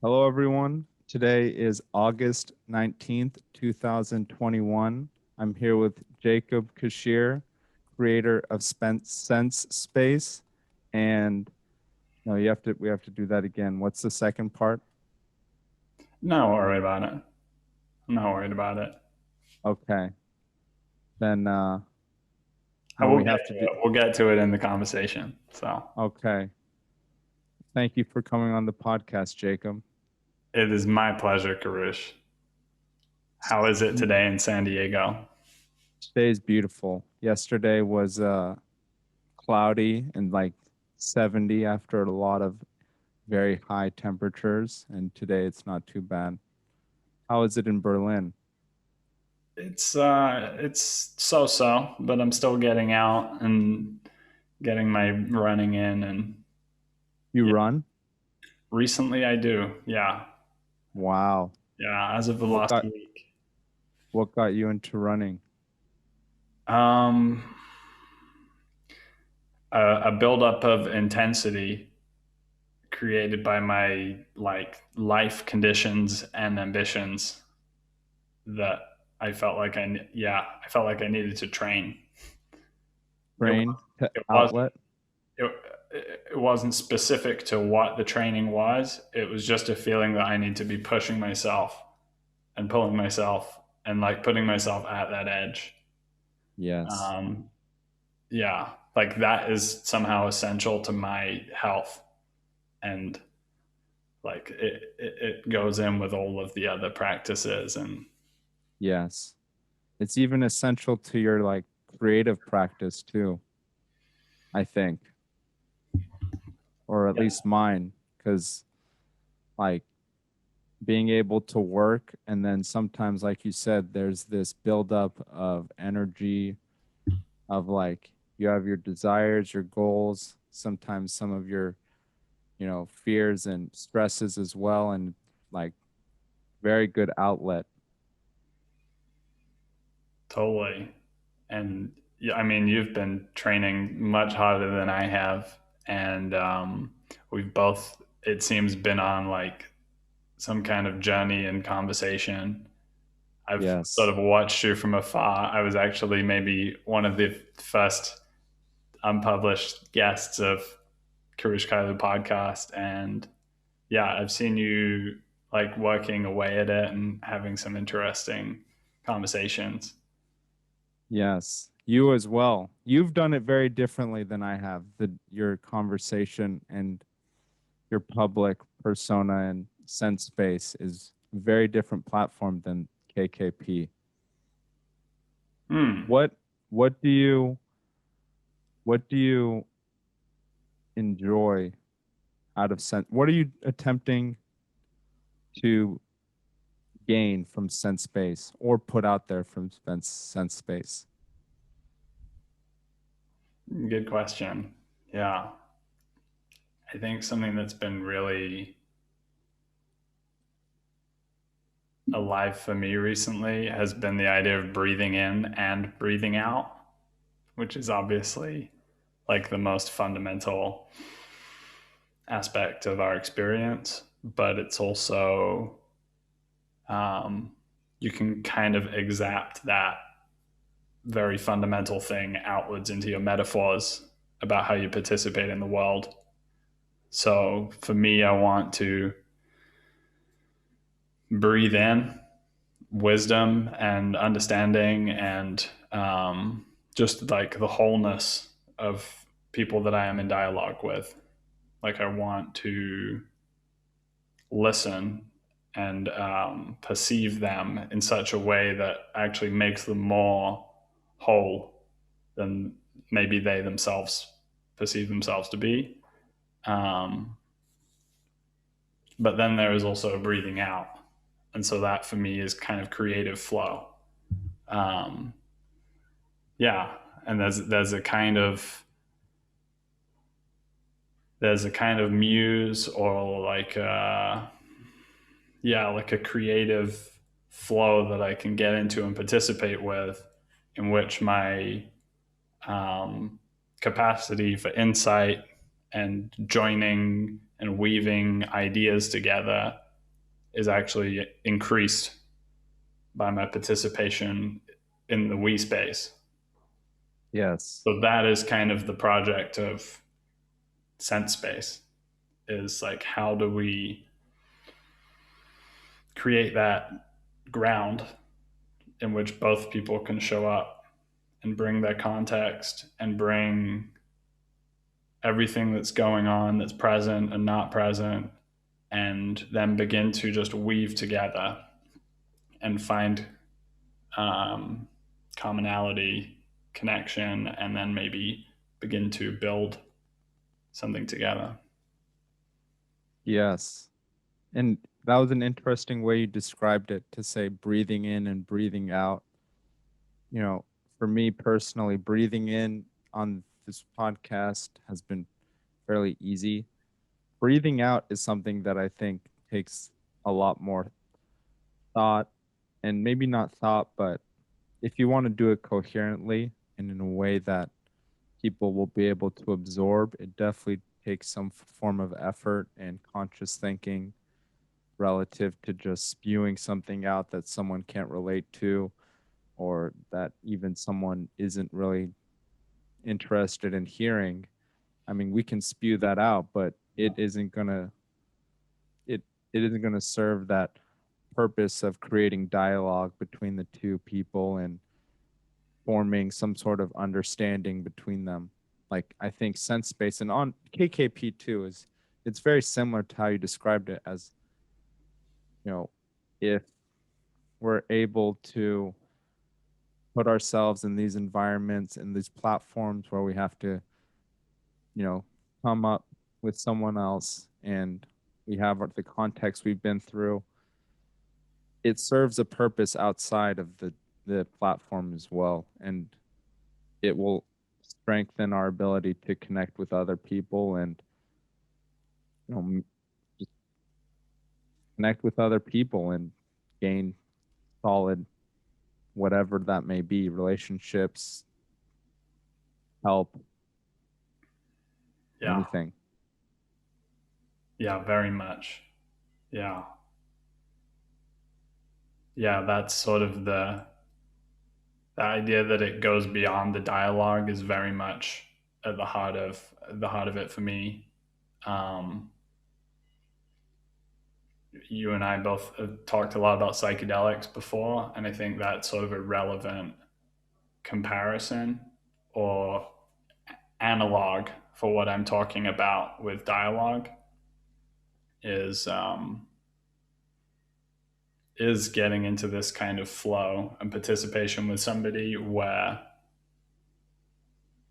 Hello, everyone. Today is August 19th, 2021. I'm here with Jacob Kishere, creator of Sense Space. And no, we have to do that again. What's the second part? Not worried about it. I'm not worried about it. Okay. Then I no, will we get have to to do it. We'll get to it in the conversation. So okay. Thank you for coming on the podcast, Jacob. it is my pleasure, Karush. How is it today in San Diego? Today is beautiful. Yesterday was cloudy and like 70 after a lot of very high temperatures, and today it's not too bad. How is it in Berlin? It's so, but I'm still getting out and getting my running in, and You yeah, run? recently I do. Yeah. Wow. Yeah, as of the What last got week. what got you into running? Um a buildup of intensity created by my like life conditions and ambitions that I felt like I needed to train. It Brain to it was outlet? it, it wasn't specific to what the training was. It was just a feeling that I need to be pushing myself and pulling myself and like putting myself at that edge. Yes. Um, yeah, like that is somehow essential to my health, and like it goes in with all of the other practices. And Yes. It's even essential to your like creative practice too, I think, or at yeah, least mine, because like being able to work and then sometimes, like you said, there's this buildup of energy of like you have your desires, your goals, sometimes some of your, fears and stresses as well, and like very good outlet. totally. And yeah, I mean, you've been training much harder than I have, and we've both, it seems, been on like some kind of journey and conversation. I've sort Yes. of watched you from afar. I was actually maybe one of the first unpublished guests of Karush Kailu podcast, and yeah, I've seen you like working away at it and having some interesting conversations. Yes. You as well. You've done it very differently than I have. Your conversation and your public persona and sense space is a very different platform than KKP. Hmm. What what do you what do you enjoy out of sense? What are you attempting to gain from sense space or put out there from sense space? Good question. Yeah. I think something that's been really alive for me recently has been the idea of breathing in and breathing out, which is obviously like the most fundamental aspect of our experience, but it's also, um, you can kind of exact that very fundamental thing outwards into your metaphors about how you participate in the world. So for me, I want to breathe in wisdom and understanding and just like the wholeness of people that I am in dialogue with. Like I want to listen and perceive them in such a way that actually makes them more whole than maybe they themselves perceive themselves to be. Um, but then there is also a breathing out. And so that for me is kind of creative flow. Um, yeah. And there's a kind of muse or like yeah, like a creative flow that I can get into and participate with, in which my um, capacity for insight and joining and weaving ideas together is actually increased by my participation in the we space. Yes. So that is kind of the project of Sense Space, is like, how do we create that ground in which both people can show up and bring their context and bring everything that's going on, that's present and not present, and then begin to just weave together and find um, commonality, connection, and then maybe begin to build something together. Yes. And that was an interesting way you described it, to say breathing in and breathing out. You know, for me personally, breathing in on this podcast has been fairly easy. Breathing out is something that I think takes a lot more thought, and maybe not thought, but if you want to do it coherently and in a way that people will be able to absorb, it definitely takes some form of effort and conscious thinking relative to just spewing something out that someone can't relate to, or that even someone isn't really interested in hearing. I mean, we can spew that out, but it it isn't gonna serve that purpose of creating dialogue between the two people and forming some sort of understanding between them. Like, I think Sense Space and on KKP too is, it's very similar to how you described it, as, you know, if we're able to put ourselves in these environments and these platforms where we have to, you know, come up with someone else, and we have the context we've been through, it serves a purpose outside of the platform as well, and it will strengthen our ability to connect with other people, and, you know, just connect with other people and gain solid, whatever that may be, relationships, help, Yeah. anything. Yeah, very much. Yeah. Yeah, that's sort of the idea that it goes beyond the dialogue is very much at the heart of it for me. Um, you and I both have talked a lot about psychedelics before, and I think that's sort of a relevant comparison or analog for what I'm talking about with dialogue is is getting into this kind of flow and participation with somebody where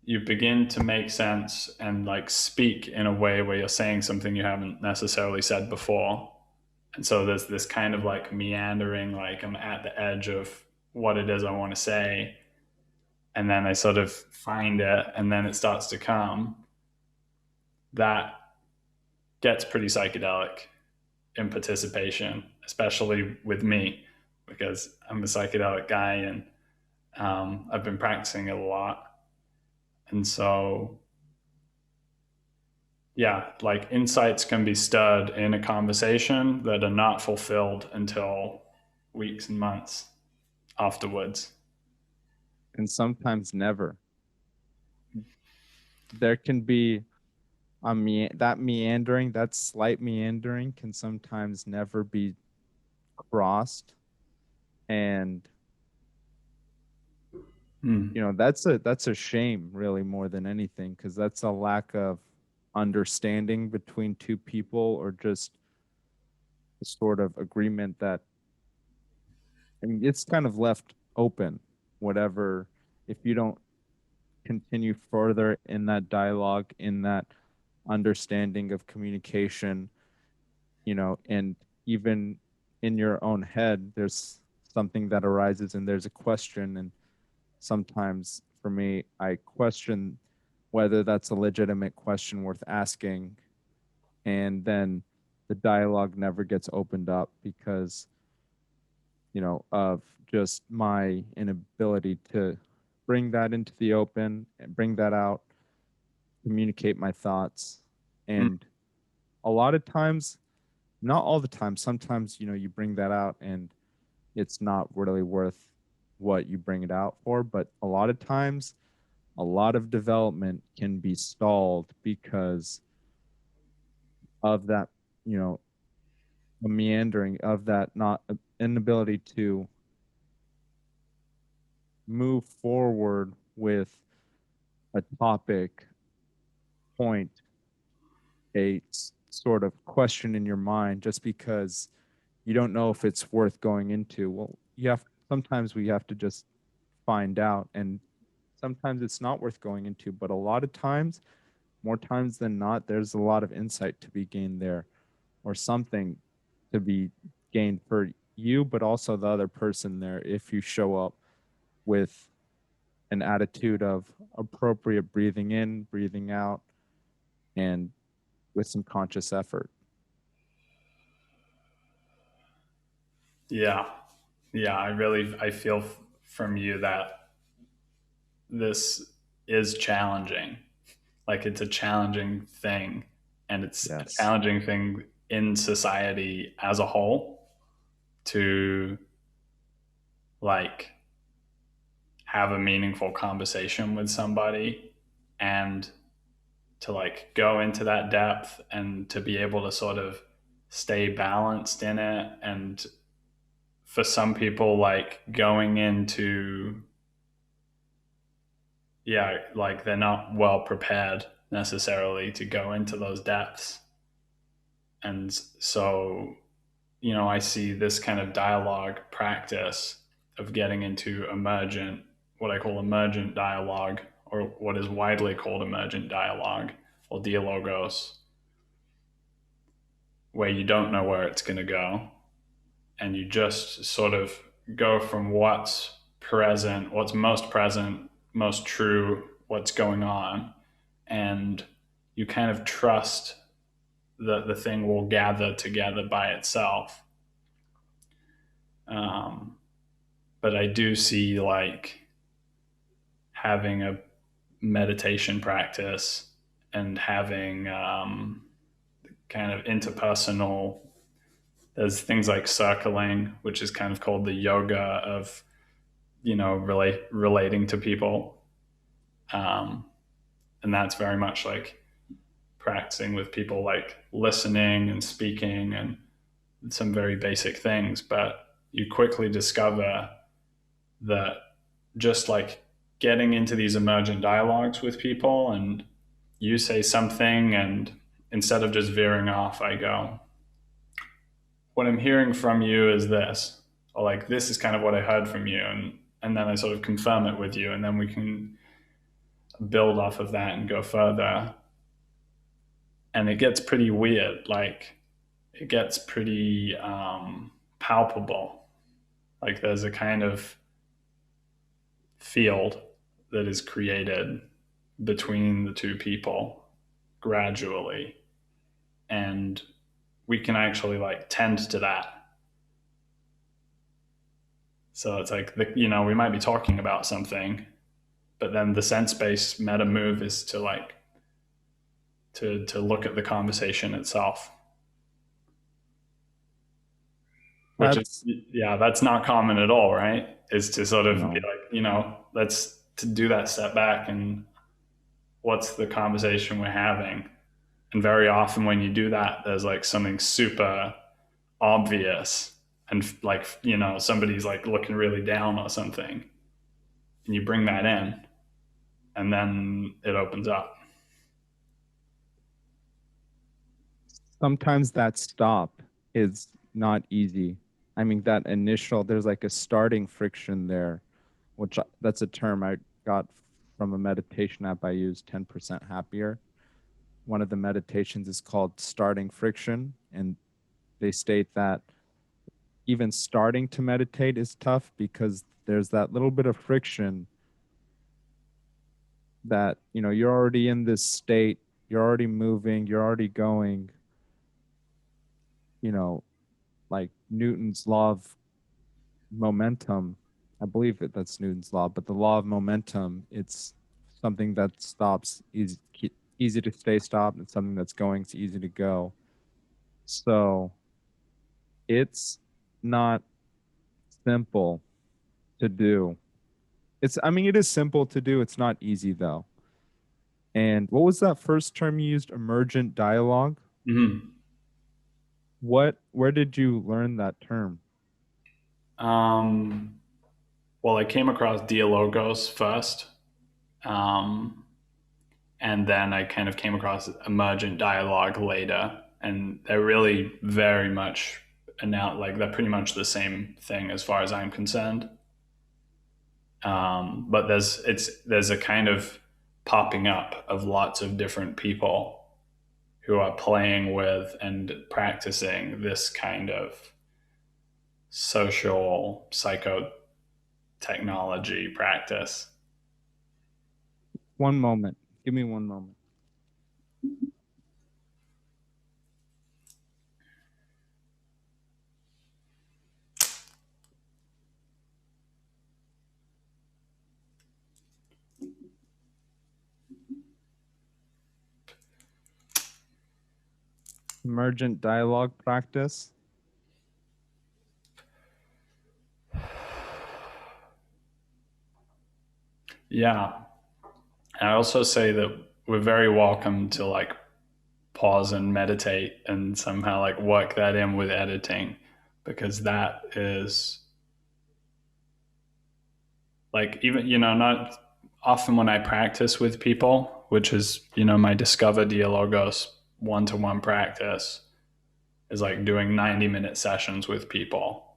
you begin to make sense and like speak in a way where you're saying something you haven't necessarily said before. And so there's this kind of like meandering, like I'm at the edge of what it is I want to say. And then I sort of find it, and then it starts to come. That gets pretty psychedelic in participation, especially with me, because I'm a psychedelic guy and I've been practicing it a lot. And so, yeah, like insights can be stirred in a conversation that are not fulfilled until weeks and months afterwards. And sometimes never. There can be that meandering, that slight meandering can sometimes never be crossed, and, Hmm. you know, that's a shame, really, more than anything, because that's a lack of understanding between two people, or just a sort of agreement that, I mean, it's kind of left open, whatever. If you don't continue further in that dialogue, in that understanding of communication, you know, and even in your own head, there's something that arises and there's a question. And sometimes for me, I question whether that's a legitimate question worth asking. And then the dialogue never gets opened up because, you know, of just my inability to bring that into the open and bring that out, communicate my thoughts. Hmm. And a lot of times, not all the time. Sometimes, you bring that out and it's not really worth what you bring it out for. But a lot of times, a lot of development can be stalled because of that, you know, a meandering of that not inability to move forward with a topic, point, sort of question in your mind just because you don't know if it's worth going into. Well, sometimes we have to just find out, and sometimes it's not worth going into, but a lot of times, more times than not, there's a lot of insight to be gained there, or something to be gained for you, but also the other person there if you show up with an attitude of appropriate breathing in, breathing out, and with some conscious effort. Yeah. Yeah. I feel from you that this is challenging. Like it's a challenging thing, and it's a Yes. challenging thing in society as a whole to like have a meaningful conversation with somebody and to like go into that depth and to be able to sort of stay balanced in it. And for some people, like going into, yeah, like they're not well prepared necessarily to go into those depths. And so, I see this kind of dialogue practice of getting into what I call emergent dialogue, or what is widely called emergent dialogue or dialogos, where you don't know where it's going to go. And you just sort of go from what's present, what's most present, most true, what's going on. And you kind of trust that the thing will gather together by itself. Um, but I do see like having a meditation practice and having kind of interpersonal. There's things like circling, which is kind of called the yoga of relating to people, um, and that's very much like practicing with people, like listening and speaking and some very basic things. But you quickly discover that just like getting into these emergent dialogues with people, and you say something, and instead of just veering off, I go, what I'm hearing from you is this, or like, this is kind of what I heard from you. And then I sort of confirm it with you, and then we can build off of that and go further. And it gets pretty weird. Like, it gets pretty palpable. Like, there's a kind of field that is created between the two people gradually. And we can actually like tend to that. So it's like, we might be talking about something, but then the sense based meta move is to like, to look at the conversation itself, which is, That's yeah, that's not common at all, right? Is to sort of be no. like, let's to do that step back and what's the conversation we're having. And very often when you do that, there's like something super obvious, and like, somebody's like looking really down or something, and you bring that in, and then it opens up. Sometimes that stop is not easy. I mean, that initial, there's like a starting friction there, that's a term I got from a meditation app I use, 10% Happier. One of the meditations is called starting friction. And they state that even starting to meditate is tough because there's that little bit of friction that, you're already in this state, you're already moving, you're already going, you know, like Newton's law of momentum. I believe that's Newton's law, but the law of momentum, it's something that stops easy to stay stopped, and something that's going is easy to go. So it's not simple to do. I mean, it is simple to do. It's not easy though. And what was that first term you used? Emergent dialogue? Mm-hmm. Where did you learn that term? Um, well, I came across Dialogos first, um, and then I kind of came across Emergent Dialogue later, and they're really very much now like they're pretty much the same thing as far as I'm concerned. But there's a kind of popping up of lots of different people who are playing with and practicing this kind of social psychotechnology practice. One moment. Give me one moment. Emergent dialogue practice. Yeah. And I also say that we're very welcome to like pause and meditate and somehow like work that in with editing, because that is like, even, not often when I practice with people, which is, my Discover Dialogos one-to-one practice, is like doing 90-minute sessions with people.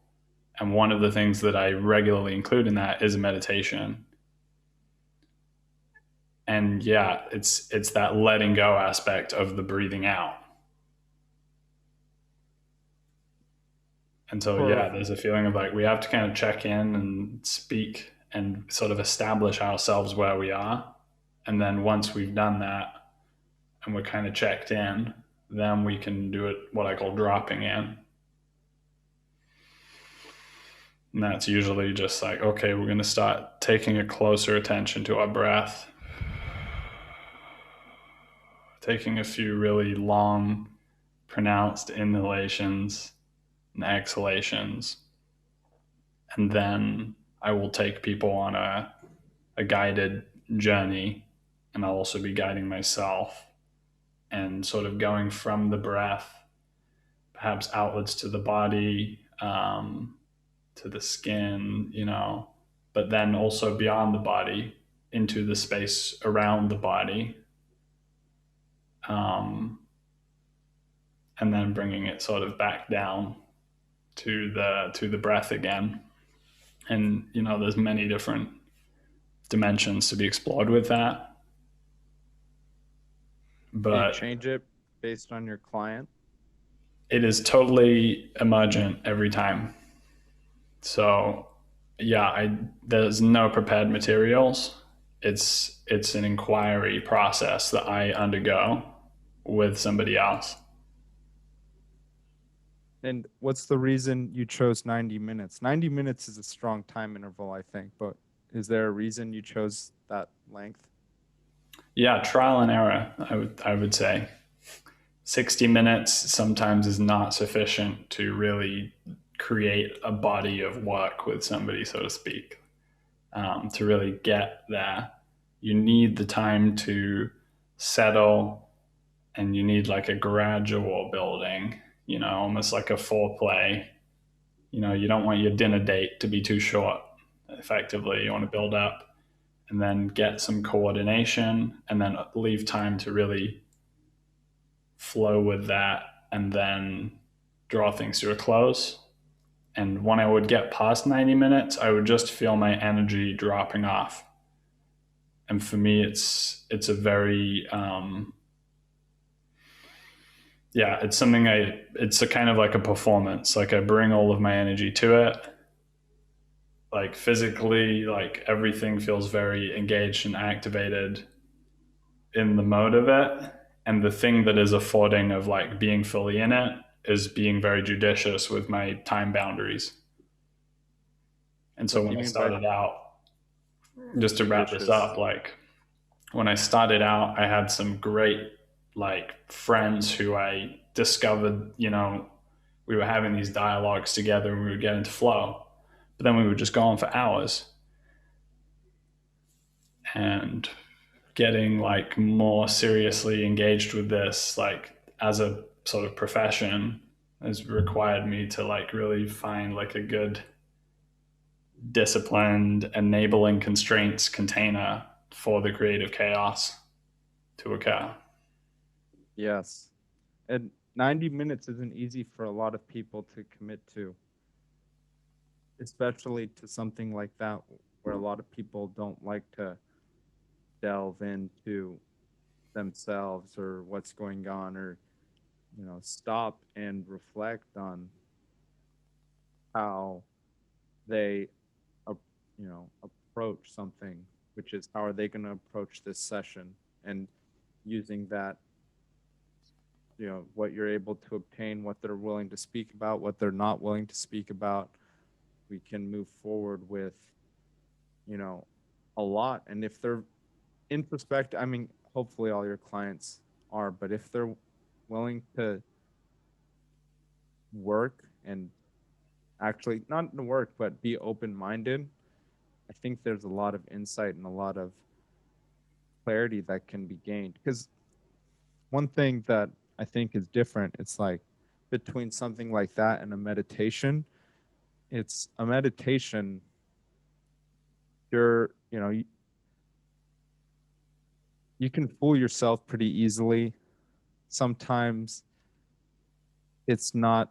And one of the things that I regularly include in that is a meditation. And yeah, it's that letting go aspect of the breathing out. And so For yeah, there's a feeling of like we have to kind of check in and speak and sort of establish ourselves where we are. And then once we've done that and we're kind of checked in, then we can do it what I call dropping in. And that's usually just like, okay, we're going to start taking a closer attention to our breath, taking a few really long, pronounced inhalations and exhalations. And then I will take people on a guided journey, and I'll also be guiding myself and sort of going from the breath, perhaps outwards to the body, to the skin, but then also beyond the body into the space around the body, um, and then bringing it sort of back down to the breath again. And there's many different dimensions to be explored with that, do you but change it based on your client? it is totally emergent every time. So yeah, there's no prepared materials. It's an inquiry process that I undergo with somebody else. And what's the reason you chose 90 minutes? 90 minutes is a strong time interval, I think, but is there a reason you chose that length? Yeah, trial and error. I would say 60 minutes sometimes is not sufficient to really create a body of work with somebody, so to speak. To really get there, you need the time to settle, and you need like a gradual building, almost like a foreplay. You don't want your dinner date to be too short. Effectively, you want to build up and then get some coordination and then leave time to really flow with that, and then draw things to a close. And when I would get past 90 minutes, I would just feel my energy dropping off. And for me, it's a very yeah, it's something it's a kind of like a performance. Like I bring all of my energy to it. Like physically, like everything feels very engaged and activated in the mode of it. And the thing that is affording of like being fully in it is being very judicious with my time boundaries. And so What do when you I mean by started out, just to wrap this judicious? up, like when I started out, I had some great like friends who I discovered, we were having these dialogues together and we would get into flow. But then we would just go on for hours and getting like more seriously engaged with this, like as a sort of profession, has required me to like really find like a good disciplined enabling constraints container for the creative chaos to occur. Yes. And 90 minutes isn't easy for a lot of people to commit to, especially to something like that where a lot of people don't like to delve into themselves or what's going on, or stop and reflect on how they approach something, which is how are they going to approach this session, and using that, what you're able to obtain, what they're willing to speak about, what they're not willing to speak about, we can move forward with a lot. And if they're introspective, I mean, hopefully all your clients are, but if they're willing to work and actually not work but be open-minded, I think there's a lot of insight and a lot of clarity that can be gained. Because one thing that I think is different, it's like between something like that and a meditation, it's a meditation, you can fool yourself pretty easily. Sometimes it's not,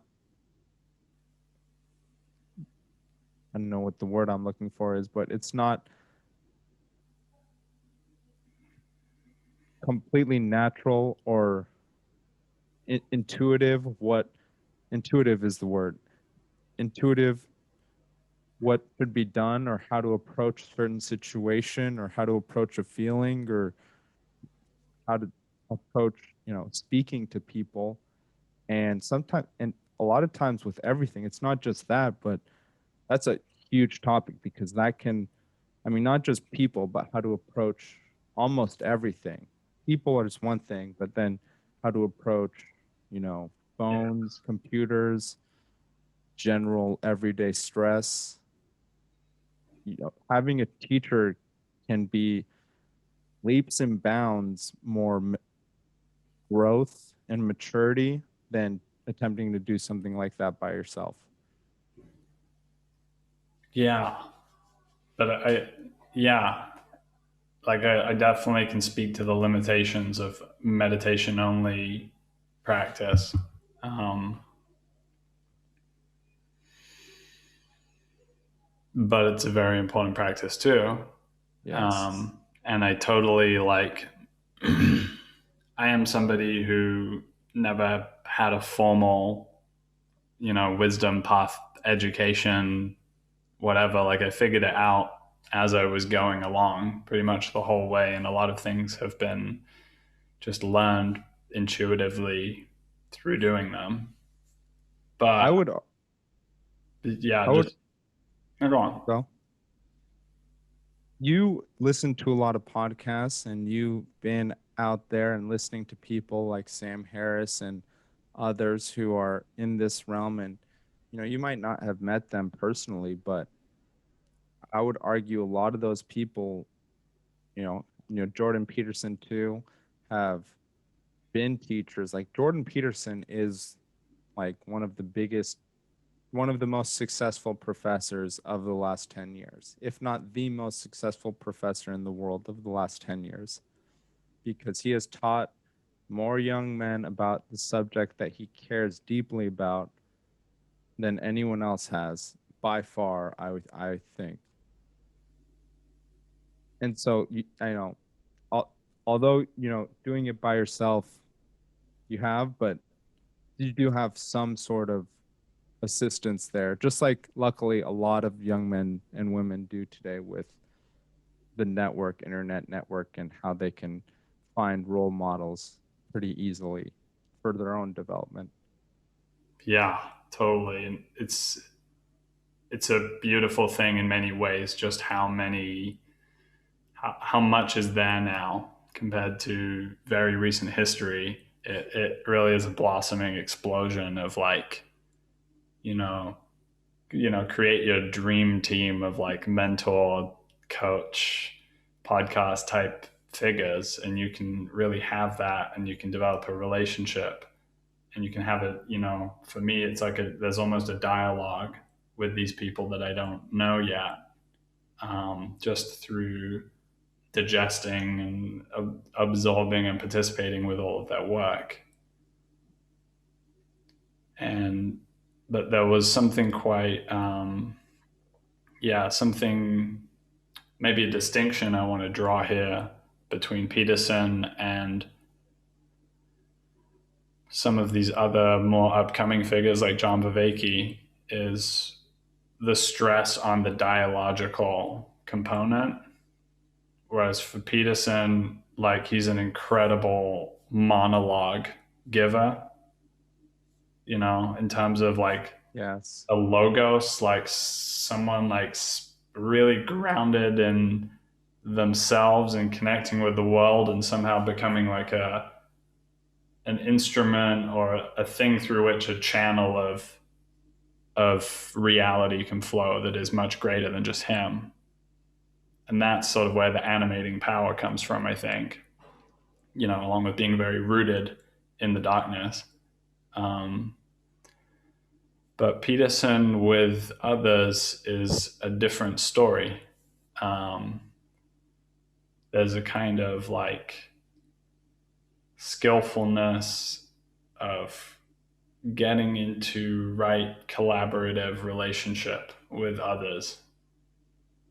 I don't know what the word I'm looking for is, but it's not completely natural or intuitive. What intuitive is the word? Intuitive what should be done, or how to approach a certain situation, or how to approach a feeling, or how to approach, speaking to people. And sometimes, and a lot of times with everything, it's not just that, but that's a huge topic, because that can, I mean, not just people, but how to approach almost everything. People are just one thing, but then how to approach, Yeah. phones, computers, general everyday stress. Having a teacher can be leaps and bounds more growth and maturity than attempting to do something like that by yourself. Yeah. But yeah, like I definitely can speak to the limitations of meditation only practice. Um, but it's a very important practice too. Yes. And I totally like, I am somebody who never had a formal, wisdom path education, whatever. Like I figured it out as I was going along pretty much the whole way. And a lot of things have been just learned intuitively through doing them. I But would, yeah, I would just go on. go. You listen to a lot of podcasts, and you've been out there and listening to people like Sam Harris and others who are in this realm. And, you might not have met them personally, but I would argue a lot of those people, Jordan Peterson too, have been teachers. Like Jordan Peterson is like one of the most successful professors of the last 10 years, if not the most successful professor in the world of the last 10 years, because he has taught more young men about the subject that he cares deeply about than anyone else has by far, I think. And so, although, doing it by yourself, you have, but you do have some sort of assistance there, just like luckily a lot of young men and women do today with the internet network, and how they can find role models pretty easily for their own development. Yeah, totally. And it's a beautiful thing in many ways, just how much is there now compared to very recent history. It really is a blossoming explosion of like you know, create your dream team of like mentor, coach, podcast type figures, and you can really have that, and you can develop a relationship, and you can have it. For me, it's like there's almost a dialogue with these people that I don't know yet, just through digesting and absorbing and participating with all of their work. And but there was something quite something, maybe a distinction I want to draw here between Peterson and some of these other more upcoming figures like John Vervaeke, is the stress on the dialogical component. Whereas for Peterson, like, he's an incredible monologue giver, in terms of like Yes. a logos, like someone like really grounded in themselves and connecting with the world, and somehow becoming like an instrument or a thing through which a channel of reality can flow that is much greater than just him. And that's sort of where the animating power comes from, I think, along with being very rooted in the darkness. Um, but Peterson with others is a different story. Um, there's a kind of like skillfulness of getting into right collaborative relationship with others,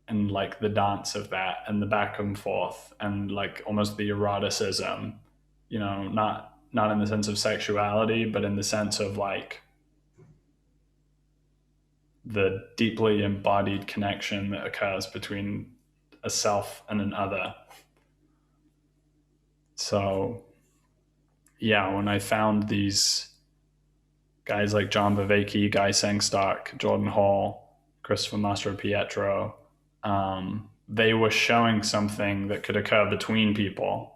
and like the dance of that and the back and forth and like almost the eroticism, not in the sense of sexuality, but in the sense of like the deeply embodied connection that occurs between a self and an other. So yeah, when I found these guys like John Vervaeke, Guy Sengstock, Jordan Hall, Christopher Mastro Pietro, they were showing something that could occur between people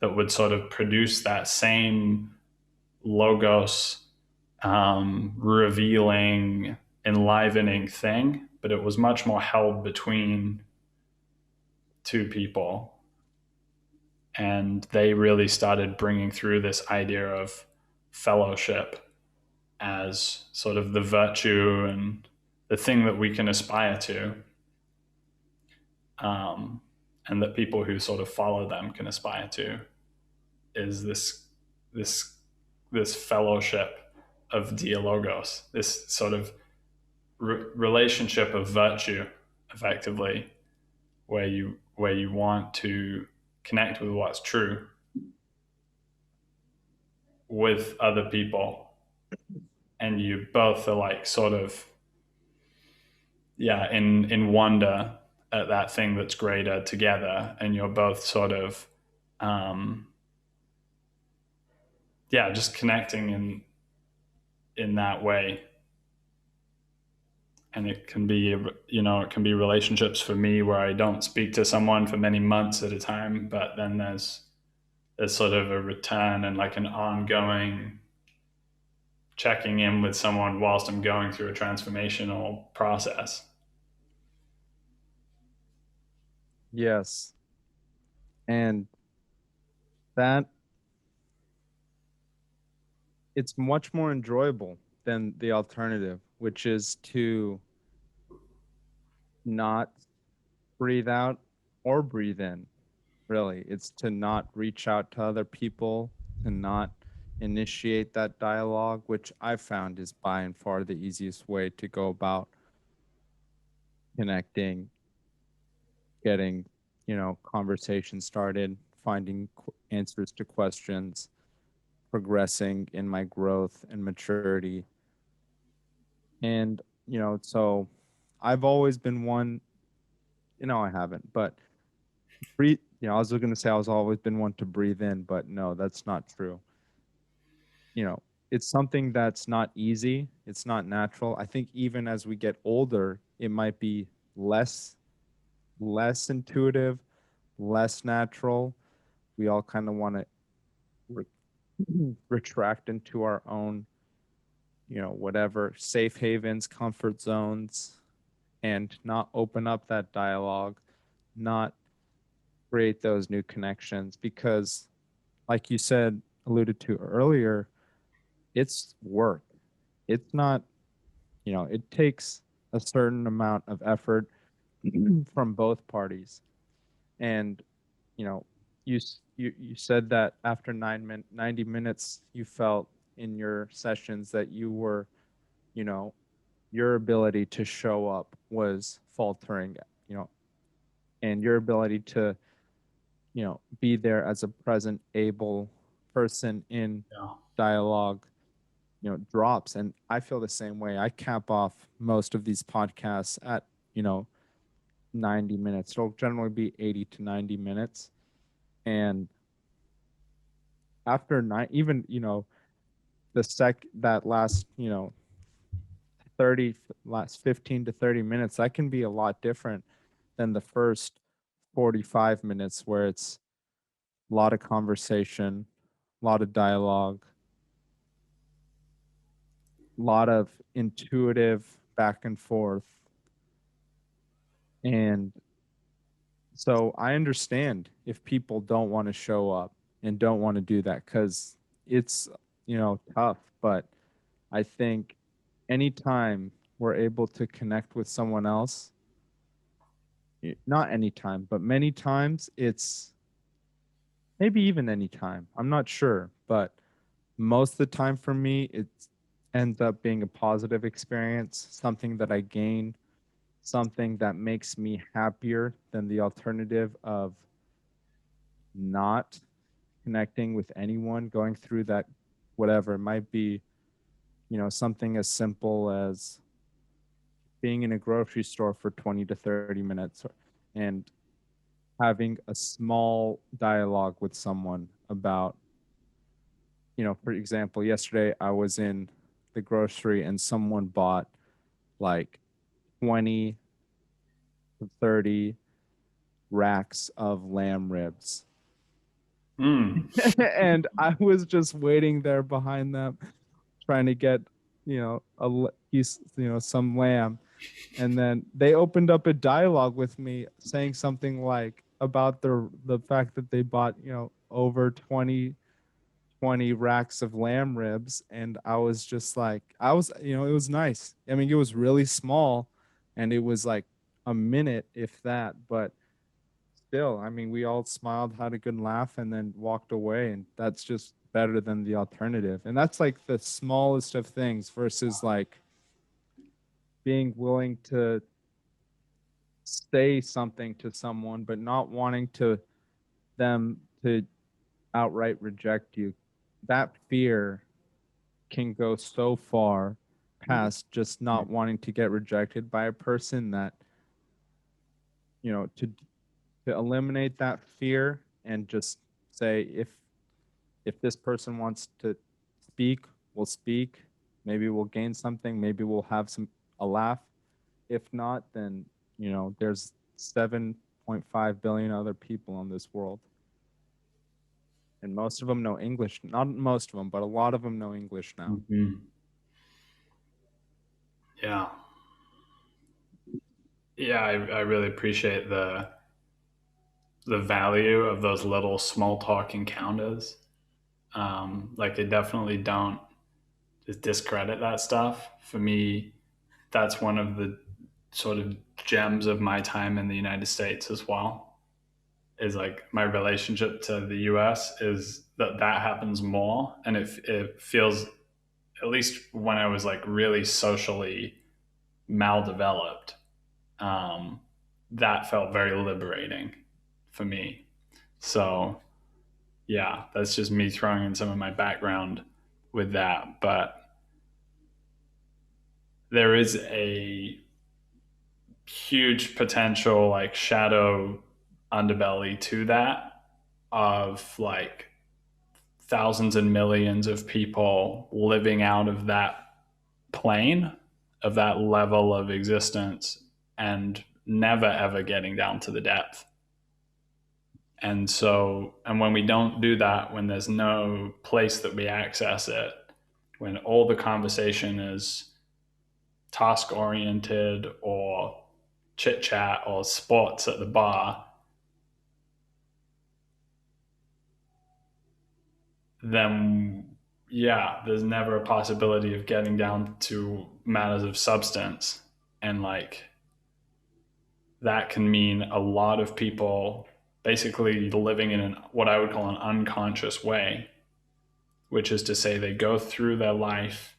that would sort of produce that same logos, revealing, enlivening thing, but it was much more held between two people. And they really started bringing through this idea of fellowship as sort of the virtue and the thing that we can aspire to, um, and that people who sort of follow them can aspire to, is this this fellowship of dialogos, this sort of relationship of virtue, effectively, where you want to connect with what's true with other people, and you both are like sort of, in wonder at that thing that's greater together, and you're both sort of um just connecting in that way. And it can be, relationships for me where I don't speak to someone for many months at a time, but then there's sort of a return and like an ongoing checking in with someone whilst I'm going through a transformational process. Yes. And that it's much more enjoyable than the alternative, which is to not breathe out or breathe in. Really, it's to not reach out to other people, to not initiate that dialogue, which I found is by and far the easiest way to go about connecting, getting, conversation started, finding answers to questions, progressing in my growth and maturity. And, so I've always been one, I haven't, but breathe, I was going to say I was always been one to breathe in, but no, that's not true. It's something that's not easy. It's not natural. I think even as we get older, it might be less intuitive, less natural. We all kind of want to re- retract into our own whatever safe havens, comfort zones, and not open up that dialogue, not create those new connections. Because, like you said, alluded to earlier, it's work. It's not, it takes a certain amount of effort from both parties. And, you know, you said that after 90 minutes, you felt in your sessions that you were, you know, your ability to show up was faltering, you know, and your ability to, be there as a present, able person in Yeah. dialogue, drops. And I feel the same way. I cap off most of these podcasts at, 90 minutes. It'll generally be 80 to 90 minutes. And after nine, even, that last, 30, last 15 to 30 minutes, that can be a lot different than the first 45 minutes where it's a lot of conversation, a lot of dialogue, a lot of intuitive back and forth. And so I understand if people don't want to show up and don't want to do that because it's, tough. But I think anytime we're able to connect with someone else, not anytime, but many times, it's maybe even anytime. I'm not sure, but most of the time for me, it ends up being a positive experience, something that I gain, something that makes me happier than the alternative of not connecting with anyone, going through that, whatever. It might be, something as simple as being in a grocery store for 20 to 30 minutes and having a small dialogue with someone about, for example, yesterday I was in the grocery and someone bought like 20 to 30 racks of lamb ribs. Mm. And I was just waiting there behind them trying to get, a piece, some lamb. And then they opened up a dialogue with me saying something like about the fact that they bought, over 20 racks of lamb ribs. And I was just like, it was nice. I mean, it was really small and it was like a minute, if that, but still, I mean, we all smiled, had a good laugh, and then walked away. And that's just better than the alternative. And that's like the smallest of things versus like being willing to say something to someone, but not wanting to them to outright reject you. That fear can go so far past just not wanting to get rejected by a person that, to eliminate that fear and just say, if this person wants to speak, we'll speak. Maybe we'll gain something. Maybe we'll have a laugh. If not, then there's 7.5 billion other people in this world, and most of them know English. Not most of them, but a lot of them know English now. Mm-hmm. Yeah. Yeah, I really appreciate the value of those little small talk encounters. Like they definitely don't just discredit that stuff. For me, that's one of the sort of gems of my time in the United States as well. Is like my relationship to the U.S. is that happens more, and it feels, at least when I was like really socially maldeveloped, um, that felt very liberating for me. So yeah, that's just me throwing in some of my background with that. But there is a huge potential like shadow underbelly to that of like thousands and millions of people living out of that plane, of that level of existence, and never ever getting down to the depth. And so, and when we don't do that, when there's no place that we access it, when all the conversation is task oriented or chit chat or sports at the bar, then yeah, there's never a possibility of getting down to matters of substance. And like that can mean a lot of people basically living in what I would call an unconscious way, which is to say they go through their life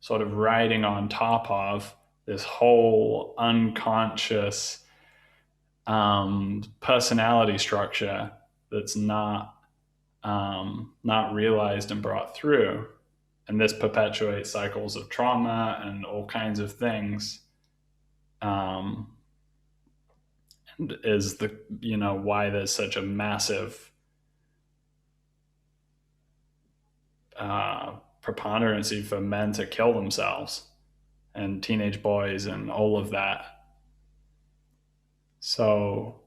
sort of riding on top of this whole unconscious personality structure that's not realized and brought through, and this perpetuates cycles of trauma and all kinds of things. Um, and is the why there's such a massive preponderancy for men to kill themselves and teenage boys and all of that. So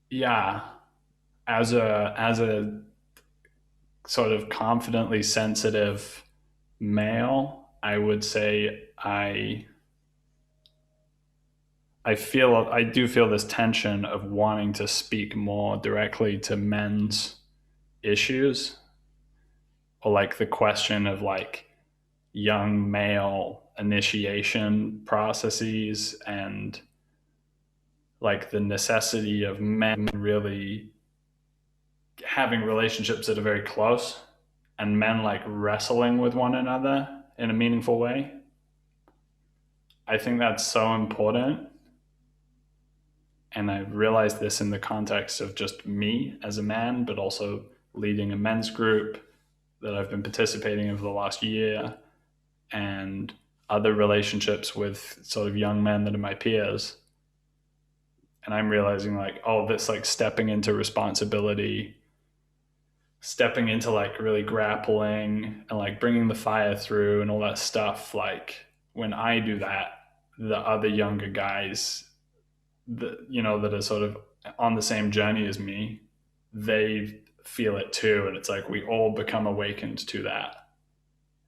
yeah, as a sort of confidently sensitive male, I would say I do feel this tension of wanting to speak more directly to men's issues, or like the question of like young male initiation processes, and like the necessity of men really having relationships that are very close, and men like wrestling with one another in a meaningful way. I think that's so important. And I realized this in the context of just me as a man, but also leading a men's group that I've been participating in for the last year, and other relationships with sort of young men that are my peers. And I'm realizing like, oh, this like stepping into responsibility, stepping into like really grappling and like bringing the fire through and all that stuff. Like when I do that, the other younger guys that are sort of on the same journey as me, they feel it too, and it's like we all become awakened to that,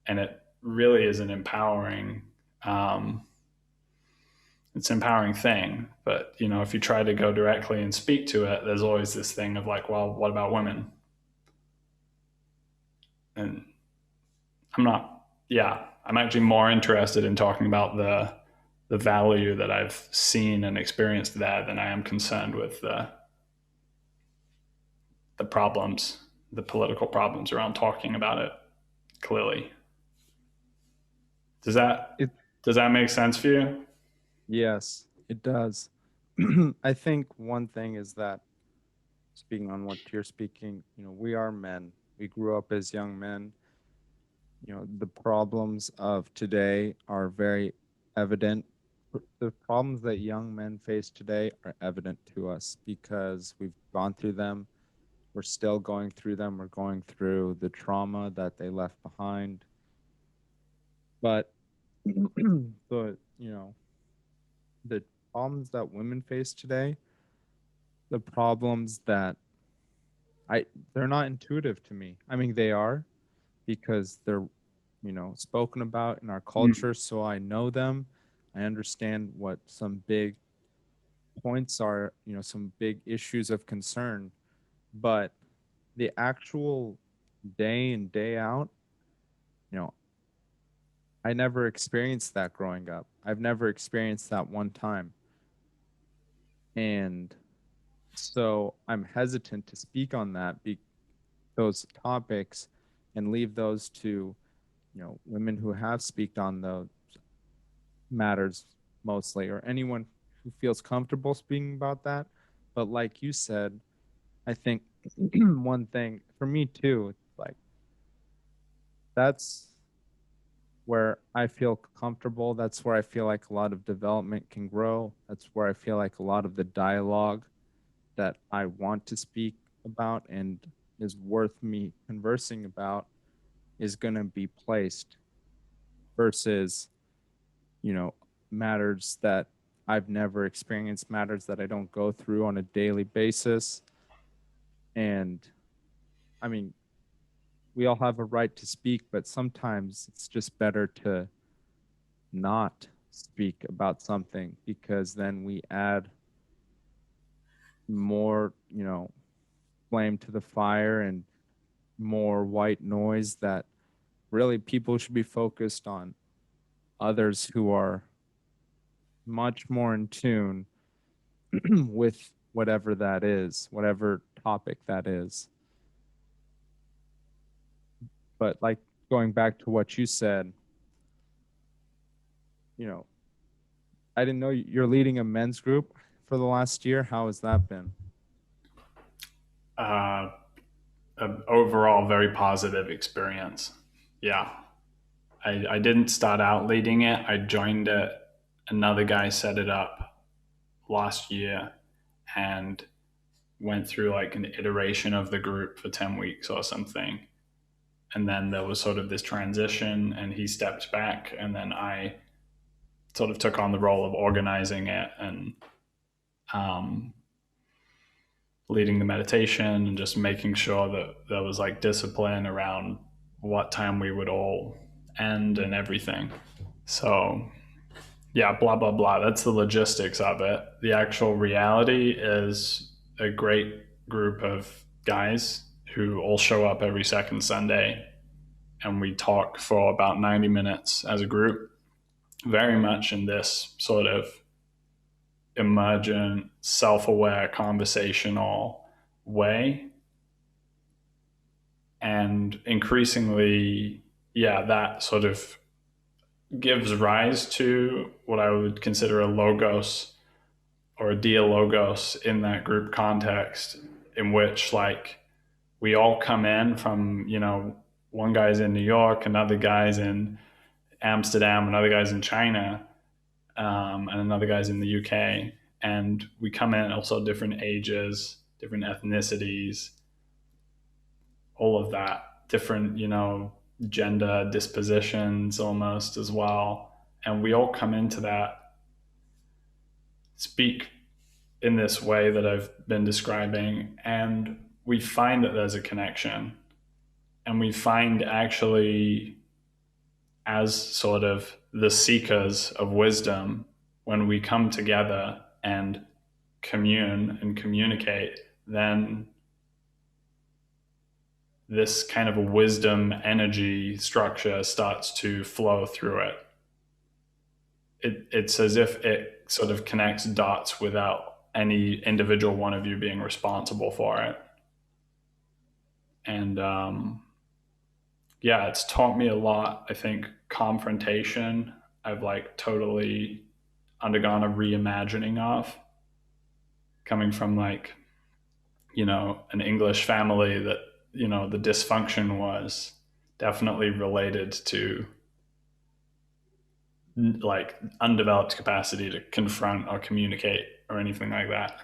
and it really is an empowering um, it's an empowering thing. But if you try to go directly and speak to it, there's always this thing of like, well, what about women? And I'm not yeah, I'm actually more interested in talking about the value that I've seen and experienced there than I am concerned with the problems, the political problems around talking about it clearly. Does that It does that make sense for you? Yes, it does. I think one thing is that, speaking on what you're speaking, we are men. We grew up as young men. The problems of today are very evident. The problems that young men face today are evident to us because we've gone through them. We're still going through them. We're going through the trauma that they left behind. But the, the problems that women face today, the problems that I they're not intuitive to me. I mean, they are because they're, spoken about in our Mm. culture, so I know them. I understand what some big points are, some big issues of concern, but the actual day in day out, you know, I never experienced that growing up. I've never experienced that one time. And so I'm hesitant to speak on those topics and leave those to, women who have speaked on those matters mostly, or anyone who feels comfortable speaking about that. But like you said, I think one thing for me too, like that's where I feel comfortable. That's where I feel like a lot of development can grow. That's where I feel like a lot of the dialogue that I want to speak about and is worth me conversing about is going to be placed versus, you know, matters that I've never experienced, matters that I don't go through on a daily basis. And I mean, we all have a right to speak, but sometimes it's just better to not speak about something, because then we add more, flame to the fire and more white noise, that really people should be focused on others who are much more in tune with whatever that is, whatever topic that is. But like, going back to what you said, you know, I didn't know you're leading a men's group for the last year. How has that been? Uh, an overall very positive experience. Yeah. I didn't start out leading it. I joined it. Another guy set it up last year and went through like an iteration of the group for 10 weeks or something. And then there was sort of this transition and he stepped back. And then I sort of took on the role of organizing it and um, leading the meditation and just making sure that there was like discipline around what time we would all end and everything. So, yeah, blah, blah, blah. That's the logistics of it. The actual reality is a great group of guys who all show up every second Sunday and we talk for about 90 minutes as a group, very much in this sort of emergent, self aware, conversational way. And increasingly, yeah, that sort of gives rise to what I would consider a logos or a dialogos in that group context, in which like we all come in from, one guy's in New York, another guy's in Amsterdam, another guy's in China, and another guy's in the UK. And we come in also different ages, different ethnicities, all of that, different, gender dispositions almost as well. And we all come into that, speak in this way that I've been describing, and we find that there's a connection. And we find actually, as sort of the seekers of wisdom, when we come together and commune and communicate, then this kind of a wisdom energy structure starts to flow through it. It's as if it sort of connects dots without any individual one of you being responsible for it. And yeah, it's taught me a lot. I think confrontation, I've like totally undergone a reimagining of, coming from like, an English family that, the dysfunction was definitely related to like undeveloped capacity to confront or communicate or anything like that.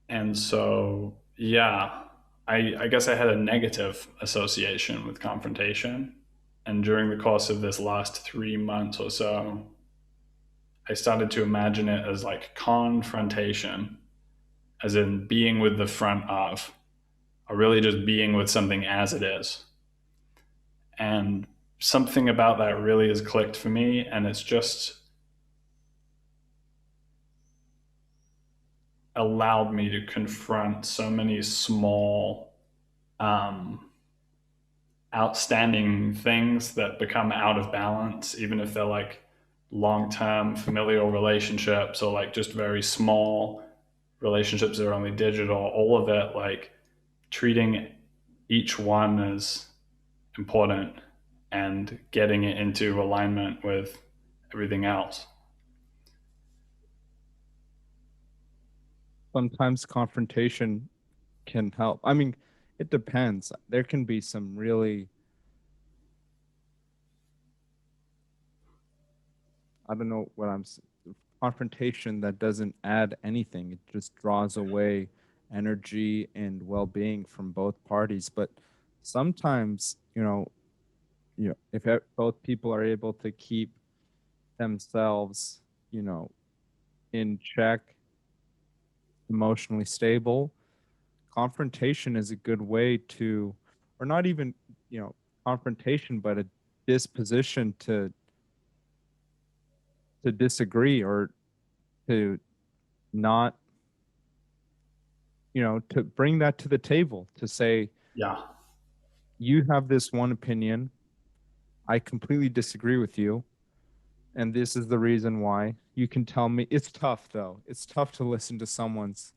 And so, yeah, I guess I had a negative association with confrontation. And during the course of this last 3 months or so, I started to imagine it as like confrontation, as in being with the front of, or really just being with something as it is. And something about that really has clicked for me. And it's just allowed me to confront so many small, um, outstanding things that become out of balance, even if they're like long term familial relationships or like just very small relationships that are only digital, all of it, like treating each one as important and getting it into alignment with everything else. Sometimes confrontation can help. I mean, it depends. There can be some really, I don't know what confrontation that doesn't add anything. It just draws away energy and well-being from both parties. But sometimes, if both people are able to keep themselves, you know, in check, emotionally stable, confrontation is a good way to, or not even, confrontation, but a disposition to disagree, or to not, to bring that to the table, to say, Yeah. you have this one opinion, I completely disagree with you, and this is the reason why. You can tell me. It's tough, though. It's tough to listen to someone's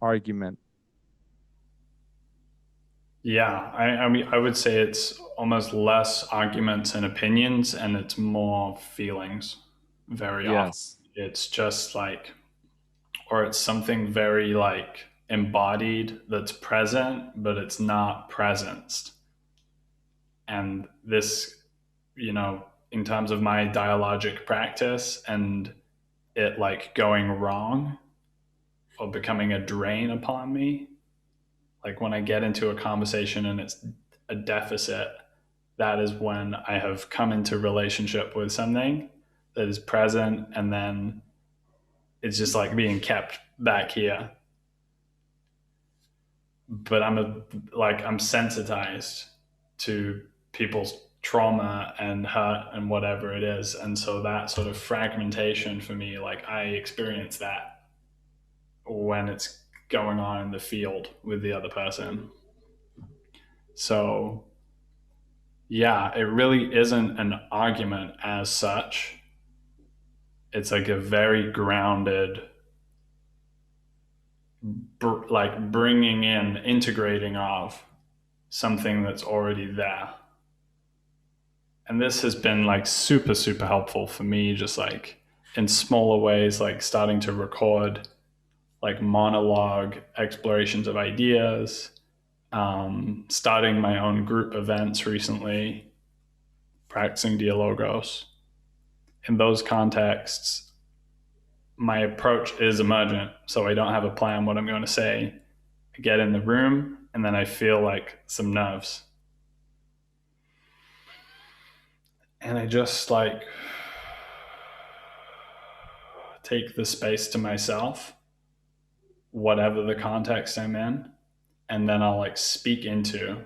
argument. Yeah, I mean, I would say it's almost less arguments and opinions, and it's more feelings very often. Yes. It's just like, or it's something very like embodied that's present, but it's not presenced. And this, in terms of my dialogic practice and it like going wrong or becoming a drain upon me, like when I get into a conversation and it's a deficit, that is when I have come into relationship with something that is present, and then it's just like being kept back here. But I'm sensitized to people's trauma and hurt and whatever it is, and so that sort of fragmentation for me, like I experience that when it's going on in the field with the other person. So yeah, it really isn't an argument as such. It's like a very grounded, like bringing in, integrating of something that's already there. And this has been like super, super helpful for me, just like in smaller ways, like starting to record like monologue explorations of ideas, starting my own group events recently, practicing dialogos. In those contexts, my approach is emergent. So I don't have a plan what I'm going to say. I get in the room and then I feel like some nerves. And I just like take the space to myself, whatever the context I'm in, and then I'll like speak into.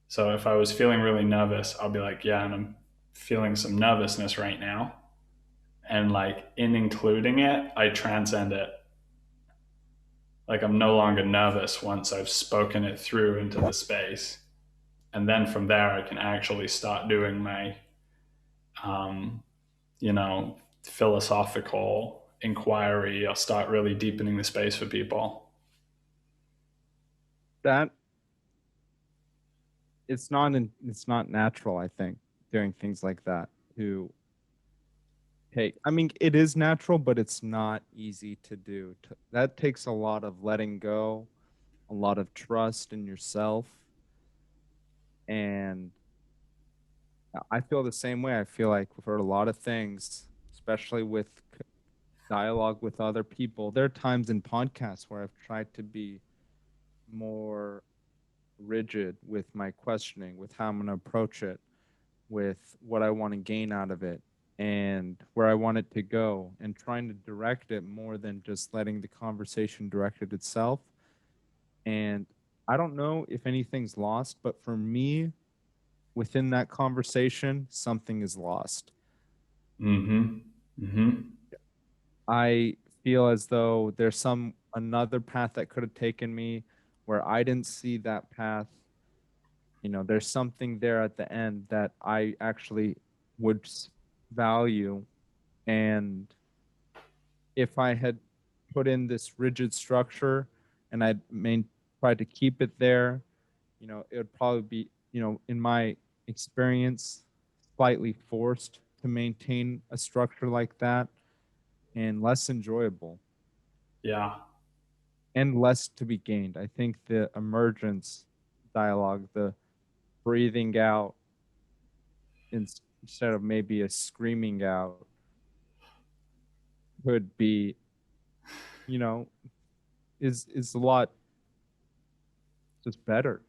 So if I was feeling really nervous, I'll be like, yeah, and I'm feeling some nervousness right now. And like in including it, I transcend it. Like I'm no longer nervous once I've spoken it through into the space. And then from there, I can actually start doing my, um, philosophical inquiry. I'll start really deepening the space for people. That it's not natural, I think, doing things like that to take. I mean, it is natural, but it's not easy to do. That takes a lot of letting go, a lot of trust in yourself. And I feel the same way. I feel like for a lot of things, especially with dialogue with other people, there are times in podcasts where I've tried to be more rigid with my questioning, with how I'm going to approach it, with what I want to gain out of it, and where I want it to go, and trying to direct it more than just letting the conversation direct it itself. And I don't know if anything's lost, but for me, within that conversation, something is lost. Mm-hmm. Mm-hmm. I feel as though there's another path that could have taken me where I didn't see that path. There's something there at the end that I actually would value. And if I had put in this rigid structure and I'd tried to keep it there, it would probably be, in my experience, slightly forced to maintain a structure like that, and less enjoyable Yeah. and less to be gained. I think the emergence dialogue, the breathing out instead of maybe a screaming out, could be, you know, is a lot just better,